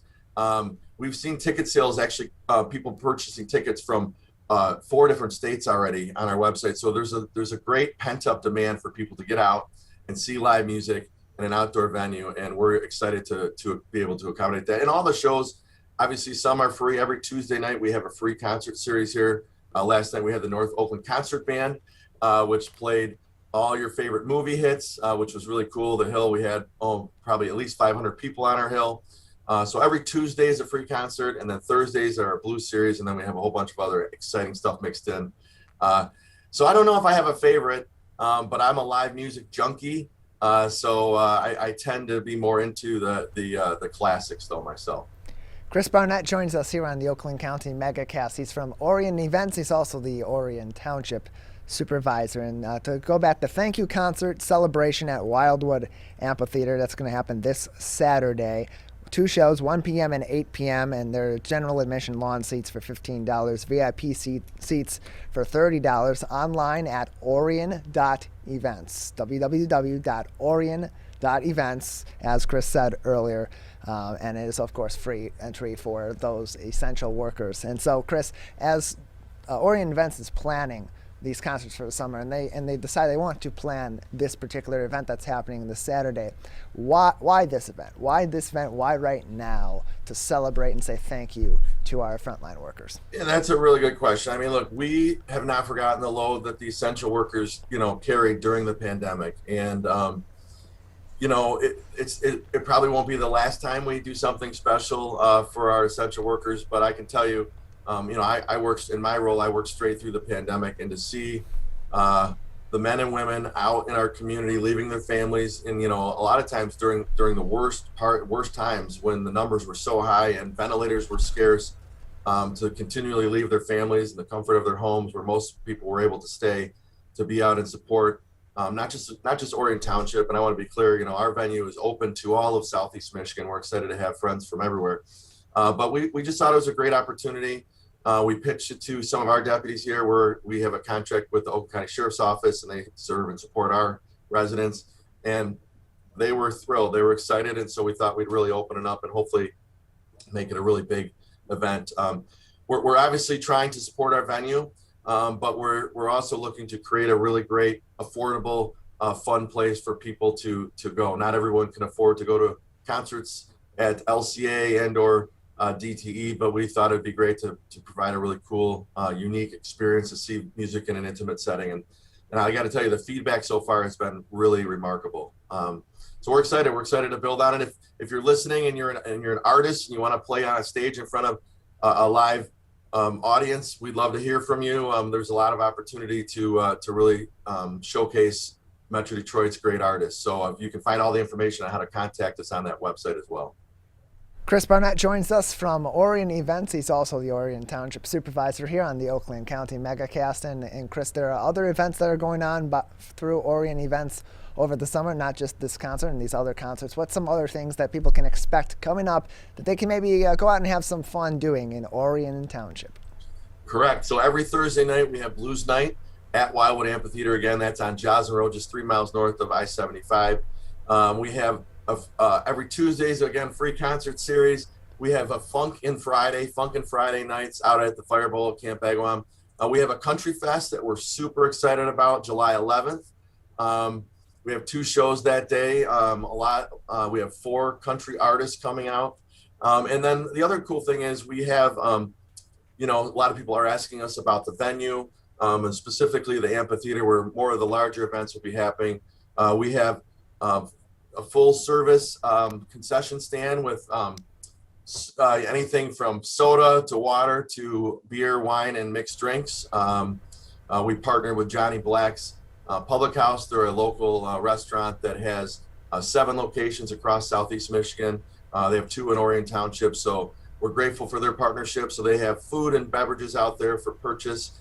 We've seen ticket sales, actually people purchasing tickets from 4 different states already on our website. So there's a great pent-up demand for people to get out and see live music in an outdoor venue, and we're excited to be able to accommodate that. And all the shows, obviously some are free. Every Tuesday night we have a free concert series here. Last night we had the North Oakland Concert Band, which played all your favorite movie hits, which was really cool. The Hill, we had probably at least 500 people on our Hill. So every Tuesday is a free concert, and then Thursdays are a blues series, and then we have a whole bunch of other exciting stuff mixed in. So I don't know if I have a favorite, but I'm a live music junkie, so I tend to be more into the classics though myself. Chris Barnett joins us here on the Oakland County Megacast. He's from Orion Events. He's also the Orion Township Supervisor. And to go back, the thank you concert celebration at Wildwood Amphitheater, that's going to happen this Saturday. 2 shows, 1 p.m. and 8 p.m., and they're general admission lawn seats for $15, VIP seats for $30, online at orion.events, www.orion.events, as Chris said earlier. And it is, of course, free entry for those essential workers. And so, Chris, as Orion Events is planning these concerts for the summer, and they decide they want to plan this particular event that's happening this Saturday, why this event? Why this event? Why right now to celebrate and say thank you to our frontline workers? Yeah, that's a really good question. I mean, look, we have not forgotten the load that the essential workers, carried during the pandemic, and it probably won't be the last time we do something special for our essential workers, but I can tell you, I worked in my role, I worked straight through the pandemic, and to see the men and women out in our community leaving their families, and a lot of times during the worst times when the numbers were so high and ventilators were scarce, to continually leave their families in the comfort of their homes where most people were able to stay, to be out and support not just Orion Township. And I want to be clear, our venue is open to all of Southeast Michigan. We're excited to have friends from everywhere. But we just thought it was a great opportunity. We pitched it to some of our deputies here, where we have a contract with the Oakland County Sheriff's Office, and they serve and support our residents. And they were thrilled. They were excited. And so we thought we'd really open it up and hopefully make it a really big event. We're obviously trying to support our venue, but we're also looking to create a really great, affordable, fun place for people to go. Not everyone can afford to go to concerts at LCA and or DTE, but we thought it'd be great to provide a really cool, unique experience to see music in an intimate setting. And I got to tell you, the feedback so far has been really remarkable. So we're excited. We're excited to build on it. If you're listening and you're an artist and you want to play on a stage in front of a live audience, we'd love to hear from you. There's a lot of opportunity to really showcase Metro Detroit's great artists. So you can find all the information on how to contact us on that website as well. Chris Barnett joins us from Orion Events. He's also the Orion Township Supervisor here on the Oakland County Megacast. And Chris, there are other events that are going on through Orion Events over the summer, not just this concert and these other concerts. What's some other things that people can expect coming up that they can maybe go out and have some fun doing in Orion Township? Correct. So every Thursday night we have Blues Night at Wildwood Amphitheater. Again, that's on Joslin Road, just 3 miles north of I-75. We have every Tuesdays, again, free concert series. We have a Funk and Friday nights out at the Firebowl at Camp Agawam. We have a Country Fest that we're super excited about, July 11th. We have 2 shows that day. We have 4 country artists coming out. And then the other cool thing is we have, a lot of people are asking us about the venue, and specifically the amphitheater where more of the larger events will be happening. We have a full service concession stand with anything from soda to water to beer, wine, and mixed drinks. We partner with Johnny Black's Public House. They're a local restaurant that has 7 locations across Southeast Michigan. They have 2 in Orion Township, so we're grateful for their partnership. So they have food and beverages out there for purchase.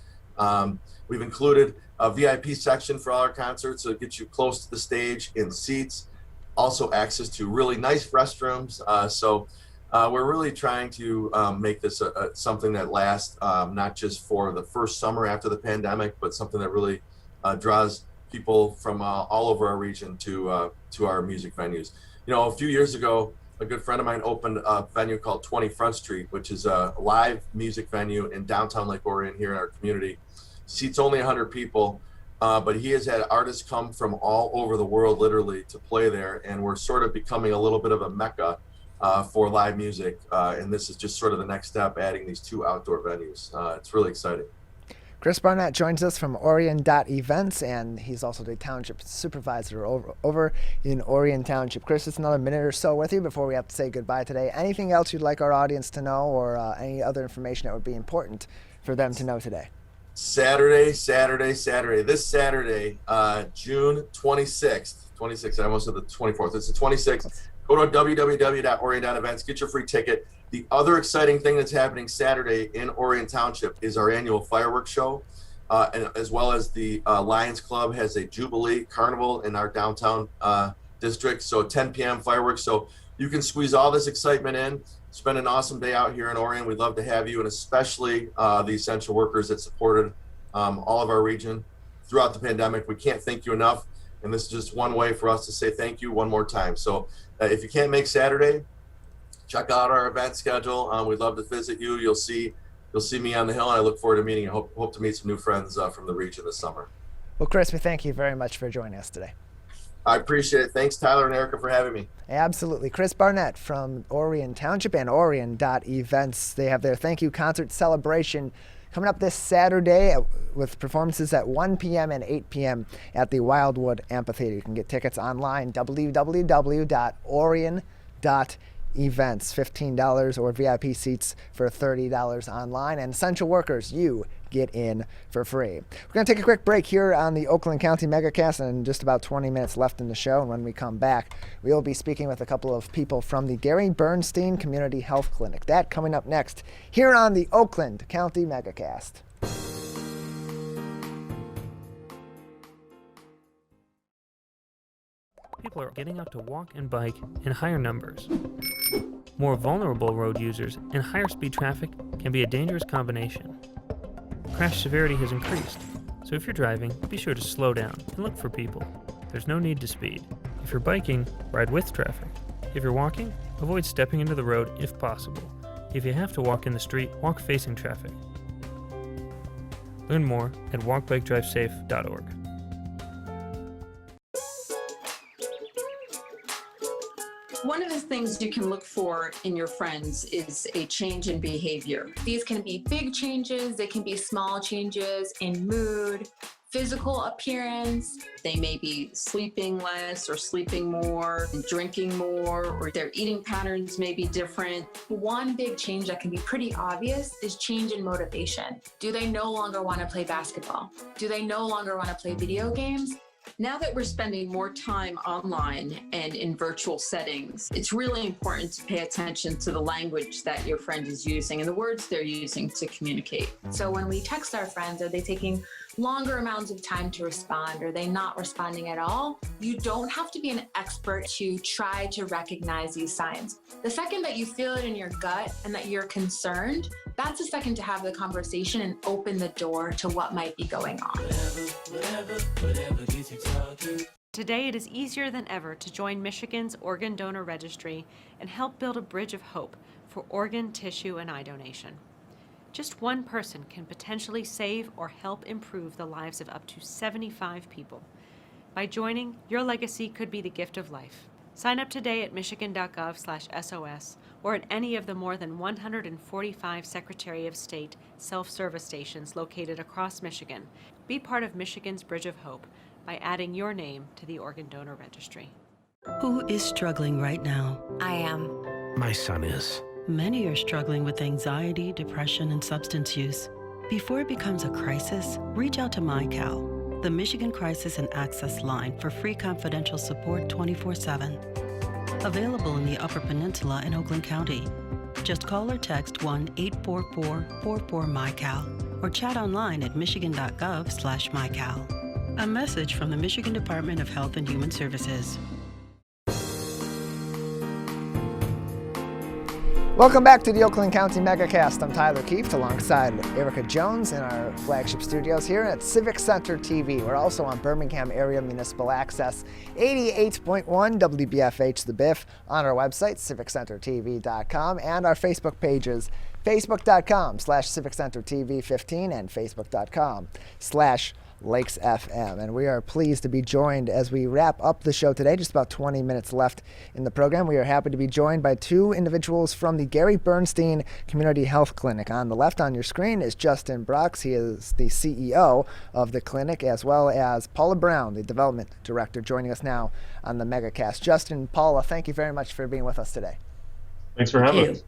We've included a VIP section for all our concerts, so it gets you close to the stage in seats. Also access to really nice restrooms. So we're really trying to make this something that lasts not just for the first summer after the pandemic, but something that really draws people from all over our region to our music venues. You know, a few years ago, a good friend of mine opened a venue called 20 Front Street, which is a live music venue in downtown Lake Orion here in our community. Seats only 100 people, but he has had artists come from all over the world, literally, to play there, and we're sort of becoming a little bit of a mecca for live music, and this is just sort of the next step, adding these 2 outdoor venues. It's really exciting. Chris Barnett joins us from Orion.Events, and he's also the township supervisor over in Orion Township. Chris, it's another minute or so with you before we have to say goodbye today. Anything else you'd like our audience to know, or any other information that would be important for them to know today? Saturday. This Saturday, June 26th. I almost said the 24th. It's the 26th. Go to www.orion.events, get your free ticket. The other exciting thing that's happening Saturday in Orion Township is our annual fireworks show, and as well as the Lions Club has a Jubilee Carnival in our downtown district. So 10 p.m. fireworks. So you can squeeze all this excitement in, spend an awesome day out here in Orion. We'd love to have you, and especially the essential workers that supported all of our region throughout the pandemic. We can't thank you enough, and this is just one way for us to say thank you one more time. So if you can't make Saturday, check out our event schedule. We'd love to visit you. You'll see me on the hill, and I look forward to meeting you. Hope to meet some new friends from the region this summer. Well, Chris, we thank you very much for joining us today. I appreciate it. Thanks, Tyler and Erica, for having me. Absolutely. Chris Barnett from Orion Township and Orion.Events. They have their thank you concert celebration coming up this Saturday with performances at 1 p.m. and 8 p.m. at the Wildwood Amphitheater. You can get tickets online, www.orion.events, $15, or VIP seats for $30 online. And essential workers, you get in for free. We're going to take a quick break here on the Oakland County Megacast, and just about 20 minutes left in the show. And when we come back, we will be speaking with a couple of people from the Gary Bernstein Community Health Clinic. That coming up next here on the Oakland County Megacast. People are getting out to walk and bike in higher numbers. More vulnerable road users and higher speed traffic can be a dangerous combination. Crash severity has increased, so if you're driving, be sure to slow down and look for people. There's no need to speed. If you're biking, ride with traffic. If you're walking, avoid stepping into the road if possible. If you have to walk in the street, walk facing traffic. Learn more at walkbikedrivesafe.org. One of the things you can look for in your friends is a change in behavior. These can be big changes, they can be small changes in mood, physical appearance. They may be sleeping less or sleeping more, drinking more, or their eating patterns may be different. One big change that can be pretty obvious is change in motivation. Do they no longer want to play basketball? Do they no longer want to play video games? Now that we're spending more time online and in virtual settings, it's really important to pay attention to the language that your friend is using and the words they're using to communicate. So when we text our friends, are they taking longer amounts of time to respond? Are they not responding at all? You don't have to be an expert to try to recognize these signs. The second that you feel it in your gut and that you're concerned, that's the second to have the conversation and open the door to what might be going on. Today, it is easier than ever to join Michigan's Organ Donor Registry and help build a bridge of hope for organ, tissue, and eye donation. Just one person can potentially save or help improve the lives of up to 75 people. By joining, your legacy could be the gift of life. Sign up today at michigan.gov/SOS or at any of the more than 145 Secretary of State self-service stations located across Michigan. Be part of Michigan's Bridge of Hope by adding your name to the Organ Donor Registry. Who is struggling right now? I am. My son is. Many are struggling with anxiety, depression, and substance use. Before it becomes a crisis, reach out to MyCal, the Michigan Crisis and Access Line for free confidential support 24/7. Available in the Upper Peninsula and Oakland County. Just call or text 1-844-44-MyCal or chat online at michigan.gov/MyCal. A message from the Michigan Department of Health and Human Services. Welcome back to the Oakland County Megacast. I'm Tyler Keefe alongside Erica Jones in our flagship studios here at Civic Center TV. We're also on Birmingham Area Municipal Access, 88.1 WBFH The Biff, on our website, civiccentertv.com, and our Facebook pages, facebook.com/civiccentertv15 and facebook.com/Lakes FM. And we are pleased to be joined as we wrap up the show today. Just about 20 minutes left in the program. We are happy to be joined by two individuals from the Gary Bernstein Community Health Clinic. On the left on your screen is Justin Brox. He is the CEO of the clinic, as well as Paula Brown, the development director, joining us now on the Megacast. Justin, Paula, thank you very much for being with us today. Thanks for having us.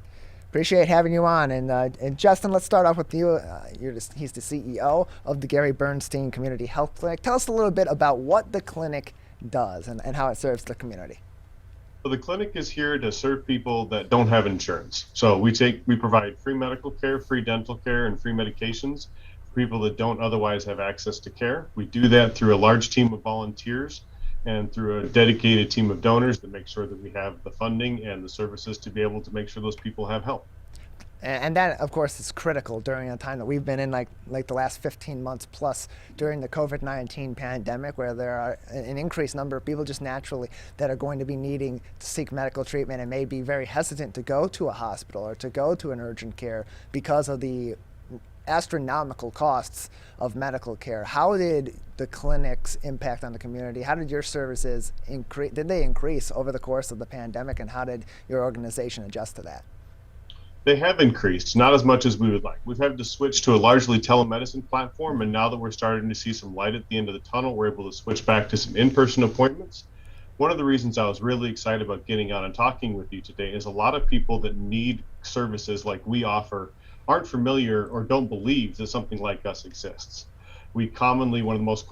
Appreciate having you on. And Justin, let's start off with you. He's the CEO of the Gary Bernstein Community Health Clinic. Tell us a little bit about what the clinic does and how it serves the community. So the clinic is here to serve people that don't have insurance. So we provide free medical care, free dental care, and free medications for people that don't otherwise have access to care. We do that through a large team of volunteers and through a dedicated team of donors that make sure that we have the funding and the services to be able to make sure those people have help. And that, of course, is critical during a time that we've been in, like the last 15 months plus during the COVID-19 pandemic, where there are an increased number of people just naturally that are going to be needing to seek medical treatment and may be very hesitant to go to a hospital or to go to an urgent care because of the astronomical costs of medical care. How did the clinic's impact on the community? How did your services increase? Did they increase over the course of the pandemic, and how did your organization adjust to that? They have increased, not as much as we would like. We've had to switch to a largely telemedicine platform, and now that we're starting to see some light at the end of the tunnel, we're able to switch back to some in-person appointments. One of the reasons I was really excited about getting on and talking with you today is a lot of people that need services like we offer aren't familiar or don't believe that something like us exists. We commonly, one of the most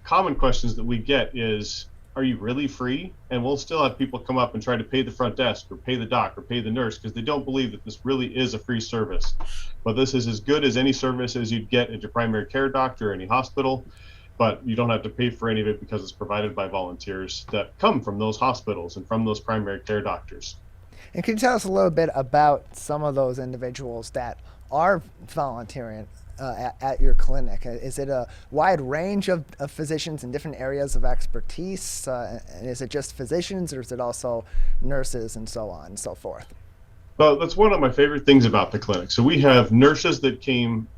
common questions that we get is, are you really free? And we'll still have people come up and try to pay the front desk or pay the doc or pay the nurse because they don't believe that this really is a free service. But this is as good as any service as you'd get at your primary care doctor or any hospital, but you don't have to pay for any of it because it's provided by volunteers that come from those hospitals and from those primary care doctors. And can you tell us a little bit about some of those individuals that are volunteering at your clinic? Is it a wide range of physicians in different areas of expertise? And is it just physicians, or is it also nurses and so on and so forth? Well, that's one of my favorite things about the clinic. So we have nurses that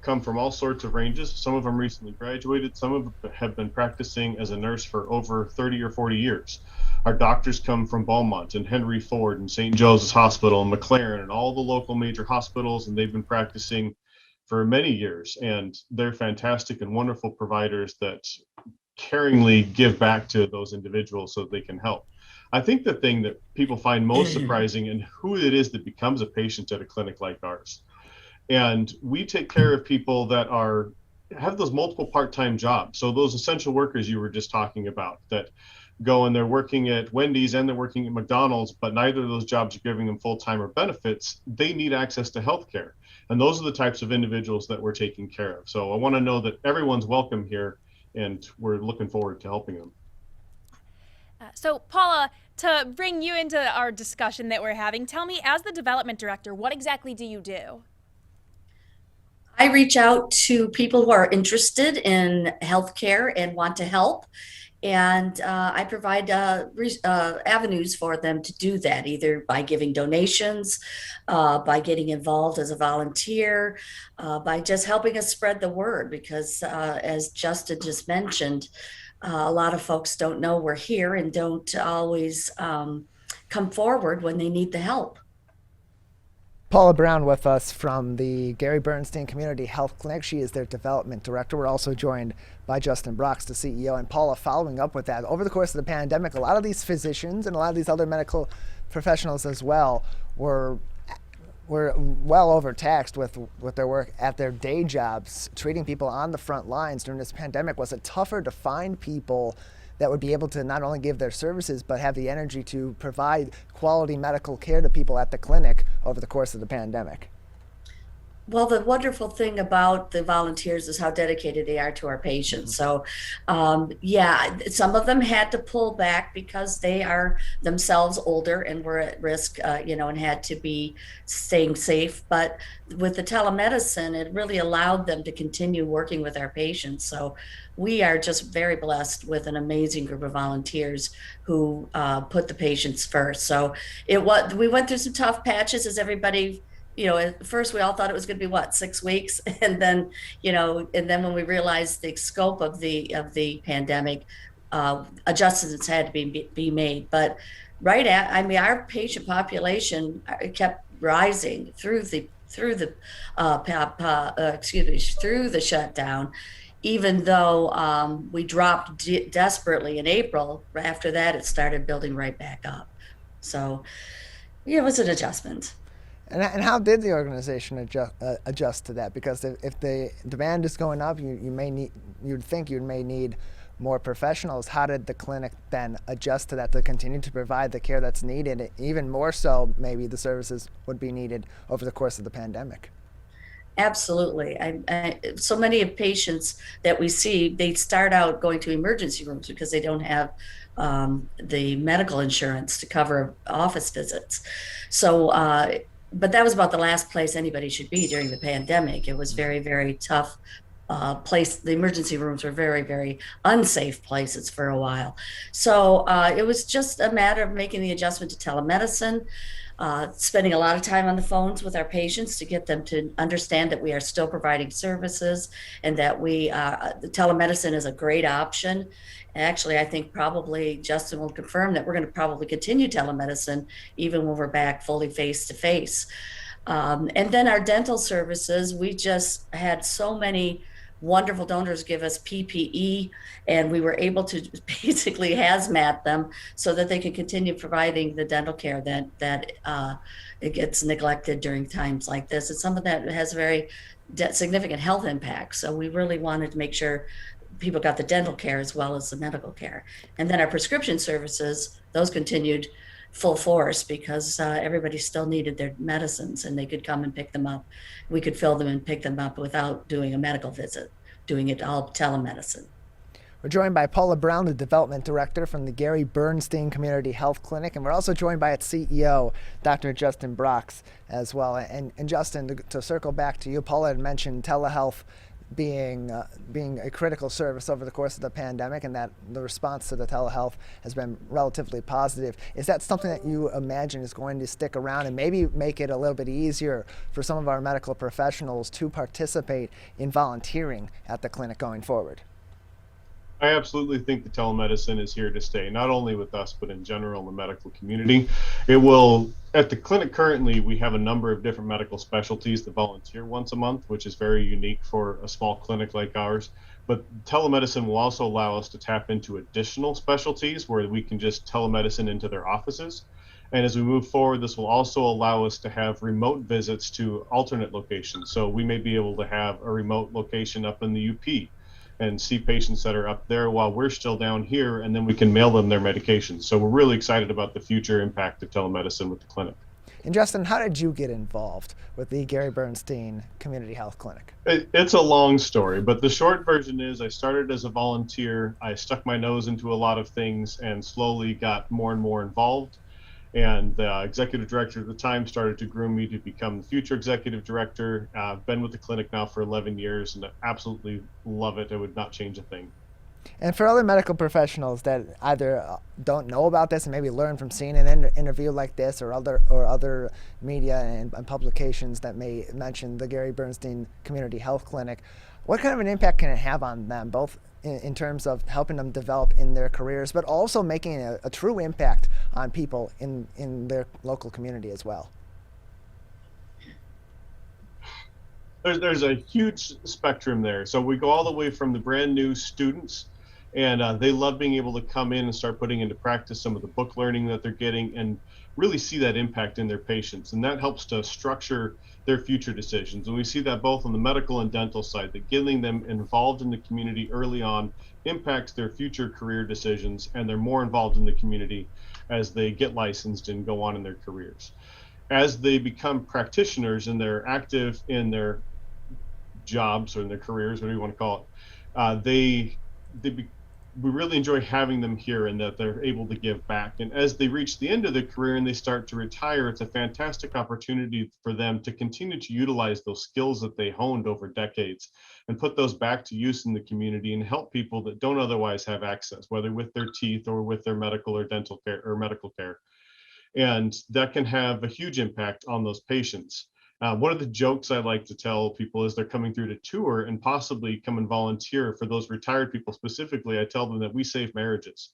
come from all sorts of ranges. Some of them recently graduated. Some of them have been practicing as a nurse for over 30 or 40 years. Our doctors come from Beaumont and Henry Ford and St. Joseph's Hospital and McLaren and all the local major hospitals, and they've been practicing for many years. And they're fantastic and wonderful providers that caringly give back to those individuals so they can help. I think the thing that people find most surprising and who it is that becomes a patient at a clinic like ours. And we take care of people that have those multiple part-time jobs. So those essential workers you were just talking about that go and they're working at Wendy's and they're working at McDonald's, but neither of those jobs are giving them full-time or benefits. They need access to healthcare. And those are the types of individuals that we're taking care of. So I want to know that everyone's welcome here, and we're looking forward to helping them. So Paula, to bring you into our discussion that we're having, tell me, as the development director, what exactly do you do? I reach out to people who are interested in healthcare and want to help. And I provide avenues for them to do that, either by giving donations, by getting involved as a volunteer, by just helping us spread the word. Because as Justin just mentioned, a lot of folks don't know we're here and don't always come forward when they need the help. Paula Brown with us from the Gary Bernstein Community Health Clinic. She is their development director. We're also joined by Justin Brox, the CEO. And Paula, following up with that, over the course of the pandemic, a lot of these physicians and a lot of these other medical professionals as well were well overtaxed with their work at their day jobs, treating people on the front lines during this pandemic. Was it tougher to find people that would be able to not only give their services, but have the energy to provide quality medical care to people at the clinic over the course of the pandemic? Well, the wonderful thing about the volunteers is how dedicated they are to our patients. So, yeah, some of them had to pull back because they are themselves older and were at risk, and had to be staying safe. But with the telemedicine, it really allowed them to continue working with our patients. So, we are just very blessed with an amazing group of volunteers who put the patients first. So, we went through some tough patches, as everybody. At first we all thought it was going to be 6 weeks, and then when we realized the scope of the pandemic, adjustments had to be made. But our patient population kept rising through the shutdown, even though we dropped desperately in April. After that, it started building right back up. So yeah, it was an adjustment. And how did the organization adjust to that? Because if the demand is going up, you'd think you may need more professionals. How did the clinic then adjust to that to continue to provide the care that's needed? Even more so, maybe the services would be needed over the course of the pandemic. Absolutely. So many of patients that we see, they start out going to emergency rooms because they don't have the medical insurance to cover office visits. So, but that was about the last place anybody should be during the pandemic. It was very, very tough place. The emergency rooms were very, very unsafe places for a while. So it was just a matter of making the adjustment to telemedicine, spending a lot of time on the phones with our patients to get them to understand that we are still providing services and that the telemedicine is a great option. Actually, I think probably Justin will confirm that we're going to probably continue telemedicine even when we're back fully face-to-face. And then our dental services, we just had so many wonderful donors give us PPE, and we were able to basically hazmat them so that they can continue providing the dental care that it gets neglected during times like this. And some of that has very significant health impacts. So we really wanted to make sure people got the dental care as well as the medical care. And then our prescription services, those continued full force because everybody still needed their medicines and they could come and pick them up. We could fill them and pick them up without doing a medical visit, doing it all telemedicine. We're joined by Paula Brown, the Development Director from the Gary Bernstein Community Health Clinic, and we're also joined by its CEO, Dr. Justin Brox, as well. And Justin, to circle back to you, Paula had mentioned telehealth being a critical service over the course of the pandemic, and that the response to the telehealth has been relatively positive. Is that something that you imagine is going to stick around and maybe make it a little bit easier for some of our medical professionals to participate in volunteering at the clinic going forward? I absolutely think the telemedicine is here to stay, not only with us, but in general in the medical community. It will, at the clinic currently, we have a number of different medical specialties that volunteer once a month, which is very unique for a small clinic like ours. But telemedicine will also allow us to tap into additional specialties where we can just telemedicine into their offices. And as we move forward, this will also allow us to have remote visits to alternate locations. So we may be able to have a remote location up in the UP and see patients that are up there while we're still down here, and then we can mail them their medications. So we're really excited about the future impact of telemedicine with the clinic. And Justin, how did you get involved with the Gary Bernstein Community Health Clinic? It's a long story, but the short version is I started as a volunteer. I stuck my nose into a lot of things and slowly got more and more involved. And the executive director at the time started to groom me to become the future executive director. I've been with the clinic now for 11 years and I absolutely love it. I would not change a thing. And for other medical professionals that either don't know about this and maybe learn from seeing an interview like this or other media and publications that may mention the Gary Bernstein Community Health Clinic, what kind of an impact can it have on them, both in terms of helping them develop in their careers, but also making a true impact on people in their local community as well? There's a huge spectrum there. So we go all the way from the brand new students, and they love being able to come in and start putting into practice some of the book learning that they're getting and really see that impact in their patients. And that helps to structure their future decisions. And we see that both on the medical and dental side, that getting them involved in the community early on impacts their future career decisions, and they're more involved in the community as they get licensed and go on in their careers. as they become practitioners and they're active in their jobs or in their careers, whatever you want to call it, we really enjoy having them here and that they're able to give back. And as they reach the end of their career and they start to retire, it's a fantastic opportunity for them to continue to utilize those skills that they honed over decades and put those back to use in the community and help people that don't otherwise have access, whether with their teeth or with their medical or dental care or medical care. And that can have a huge impact on those patients. One of the jokes I like to tell people as they're coming through to tour and possibly come and volunteer for those retired people specifically, I tell them that we save marriages.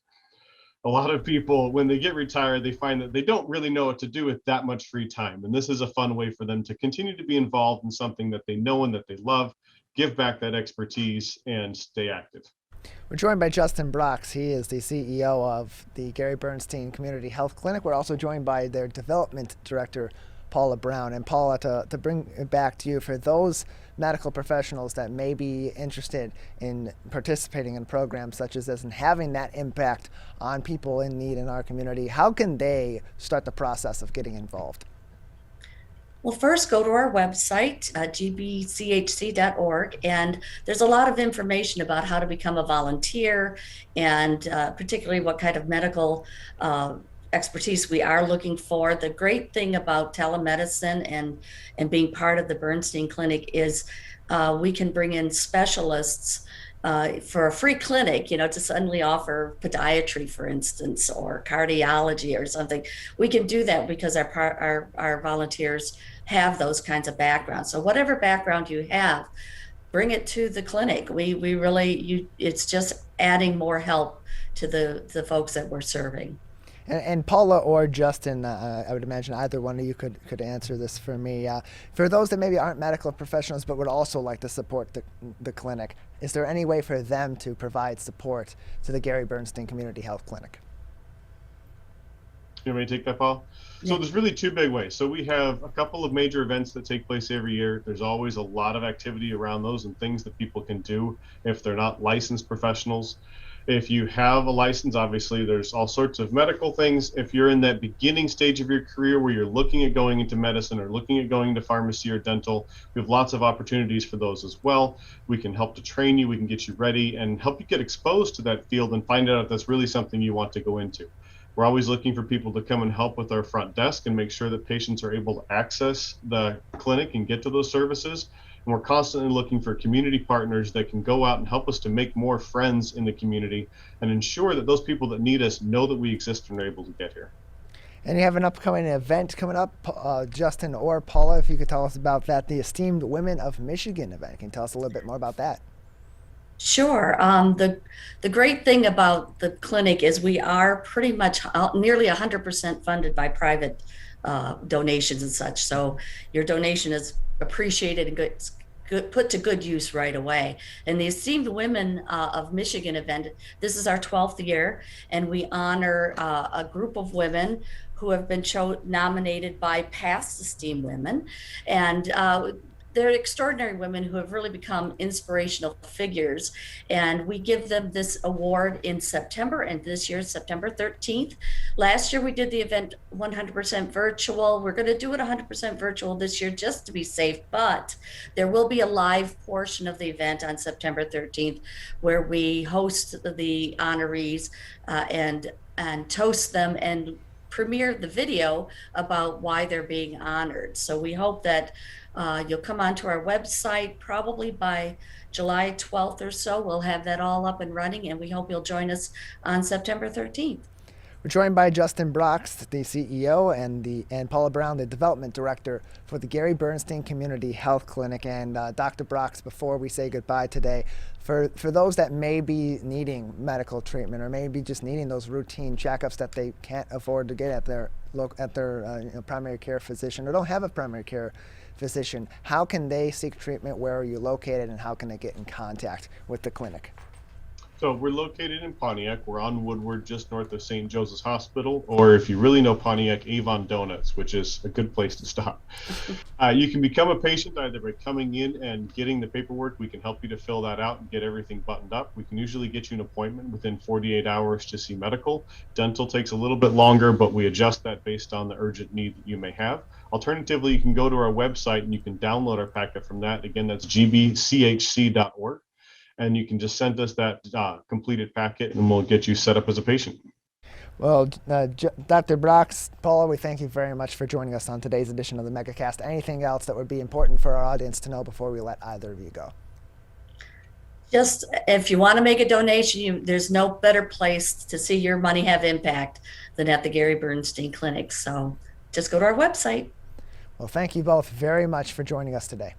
A lot of people, when they get retired, they find that they don't really know what to do with that much free time. And this is a fun way for them to continue to be involved in something that they know and that they love, give back that expertise, and stay active. We're joined by Justin Brox. He is the CEO of the Gary Bernstein Community Health Clinic. We're also joined by their development director, Paula Brown. And Paula, to bring it back to you, for those medical professionals that may be interested in participating in programs such as this and having that impact on people in need in our community, how can they start the process of getting involved? Well, first go to our website, gbchc.org, and there's a lot of information about how to become a volunteer and particularly what kind of medical expertise we are looking for. The great thing about telemedicine and being part of the Bernstein Clinic is we can bring in specialists for a free clinic, to suddenly offer podiatry, for instance, or cardiology or something. We can do that because our volunteers have those kinds of backgrounds. So whatever background you have, bring it to the clinic. We really, it's just adding more help to the folks that we're serving. And Paula or Justin, I would imagine either one of you could answer this for me. For those that maybe aren't medical professionals but would also like to support the clinic, is there any way for them to provide support to the Gary Bernstein Community Health Clinic? You want me to take that, Paul? Yeah. So there's really two big ways. So we have a couple of major events that take place every year. There's always a lot of activity around those and things that people can do if they're not licensed professionals. If you have a license, obviously there's all sorts of medical things. If you're in that beginning stage of your career where you're looking at going into medicine or looking at going into pharmacy or dental, we have lots of opportunities for those as well. We can help to train you, we can get you ready and help you get exposed to that field and find out if that's really something you want to go into. We're always looking for people to come and help with our front desk and make sure that patients are able to access the clinic and get to those services. And we're constantly looking for community partners that can go out and help us to make more friends in the community and ensure that those people that need us know that we exist and are able to get here. And you have an upcoming event coming up, Justin or Paula, if you could tell us about that, the Esteemed Women of Michigan event. Can you tell us a little bit more about that? Sure. The great thing about the clinic is we are pretty much nearly 100% funded by private donations and such. So your donation is appreciated and put to good use right away. And the Esteemed Women of Michigan event, this is our 12th year, and we honor a group of women who have been nominated by past esteemed women. And they're extraordinary women who have really become inspirational figures. And we give them this award in September, and this year, September 13th. Last year, we did the event 100% virtual. We're going to do it 100% virtual this year just to be safe, but there will be a live portion of the event on September 13th where we host the honorees and toast them and premiere the video about why they're being honored. So we hope that you'll come onto our website probably by July 12th or so. We'll have that all up and running, and we hope you'll join us on September 13th. We're joined by Justin Brox, the CEO, and Paula Brown, the development director for the Gary Bernstein Community Health Clinic. And Dr. Brox, before we say goodbye today, for those that may be needing medical treatment or maybe just needing those routine checkups that they can't afford to get at their primary care physician or don't have a primary care physician, how can they seek treatment? Where are you located, and how can they get in contact with the clinic? So we're located in Pontiac. We're on Woodward, just north of St. Joseph's Hospital, or if you really know Pontiac, Avon Donuts, which is a good place to stop. You can become a patient either by coming in and getting the paperwork. We can help you to fill that out and get everything buttoned up. We can usually get you an appointment within 48 hours to see medical. Dental takes a little bit longer, but we adjust that based on the urgent need that you may have. Alternatively, you can go to our website and you can download our packet from that. Again, that's gbchc.org. And you can just send us that completed packet and we'll get you set up as a patient. Well, Dr. Brox, Paula, we thank you very much for joining us on today's edition of the Megacast. Anything else that would be important for our audience to know before we let either of you go? Just if you want to make a donation, there's no better place to see your money have impact than at the Gary Bernstein Clinic. So just go to our website. Well, thank you both very much for joining us today.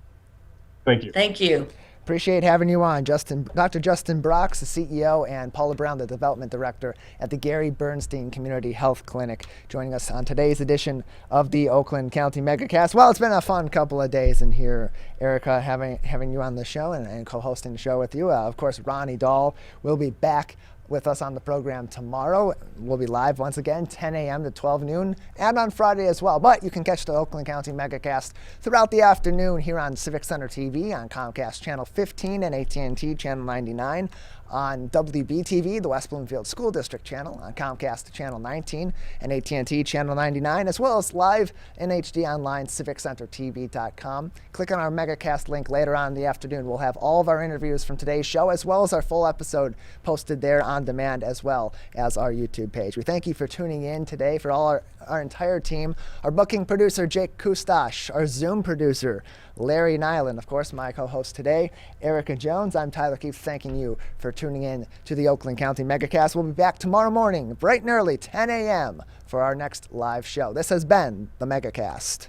Thank you. Thank you. Appreciate having you on, Dr. Justin Brox, the CEO, and Paula Brown, the Development Director at the Gary Bernstein Community Health Clinic, joining us on today's edition of the Oakland County Megacast. Well, it's been a fun couple of days in here, Erica, having you on the show and co-hosting the show with you. Of course, Ronnie Dahl will be back with us on the program tomorrow. We'll be live once again, 10 a.m. to 12 noon, and on Friday as well. But you can catch the Oakland County Megacast throughout the afternoon here on Civic Center TV, on Comcast Channel 15 and AT&T Channel 99, on WBTV, the West Bloomfield School District channel, on Comcast Channel 19 and AT&T Channel 99, as well as live in HD online, civiccentertv.com. Click on our Megacast link later on in the afternoon. We'll have all of our interviews from today's show, as well as our full episode posted there on demand, as well as our YouTube page. We thank you for tuning in today. For all our entire team, our booking producer, Jake Kustash, our Zoom producer, Larry Nyland, of course, my co-host today, Erica Jones. I'm Tyler Keefe, thanking you for tuning in to the Oakland County Megacast. We'll be back tomorrow morning, bright and early, 10 a.m. for our next live show. This has been the Megacast.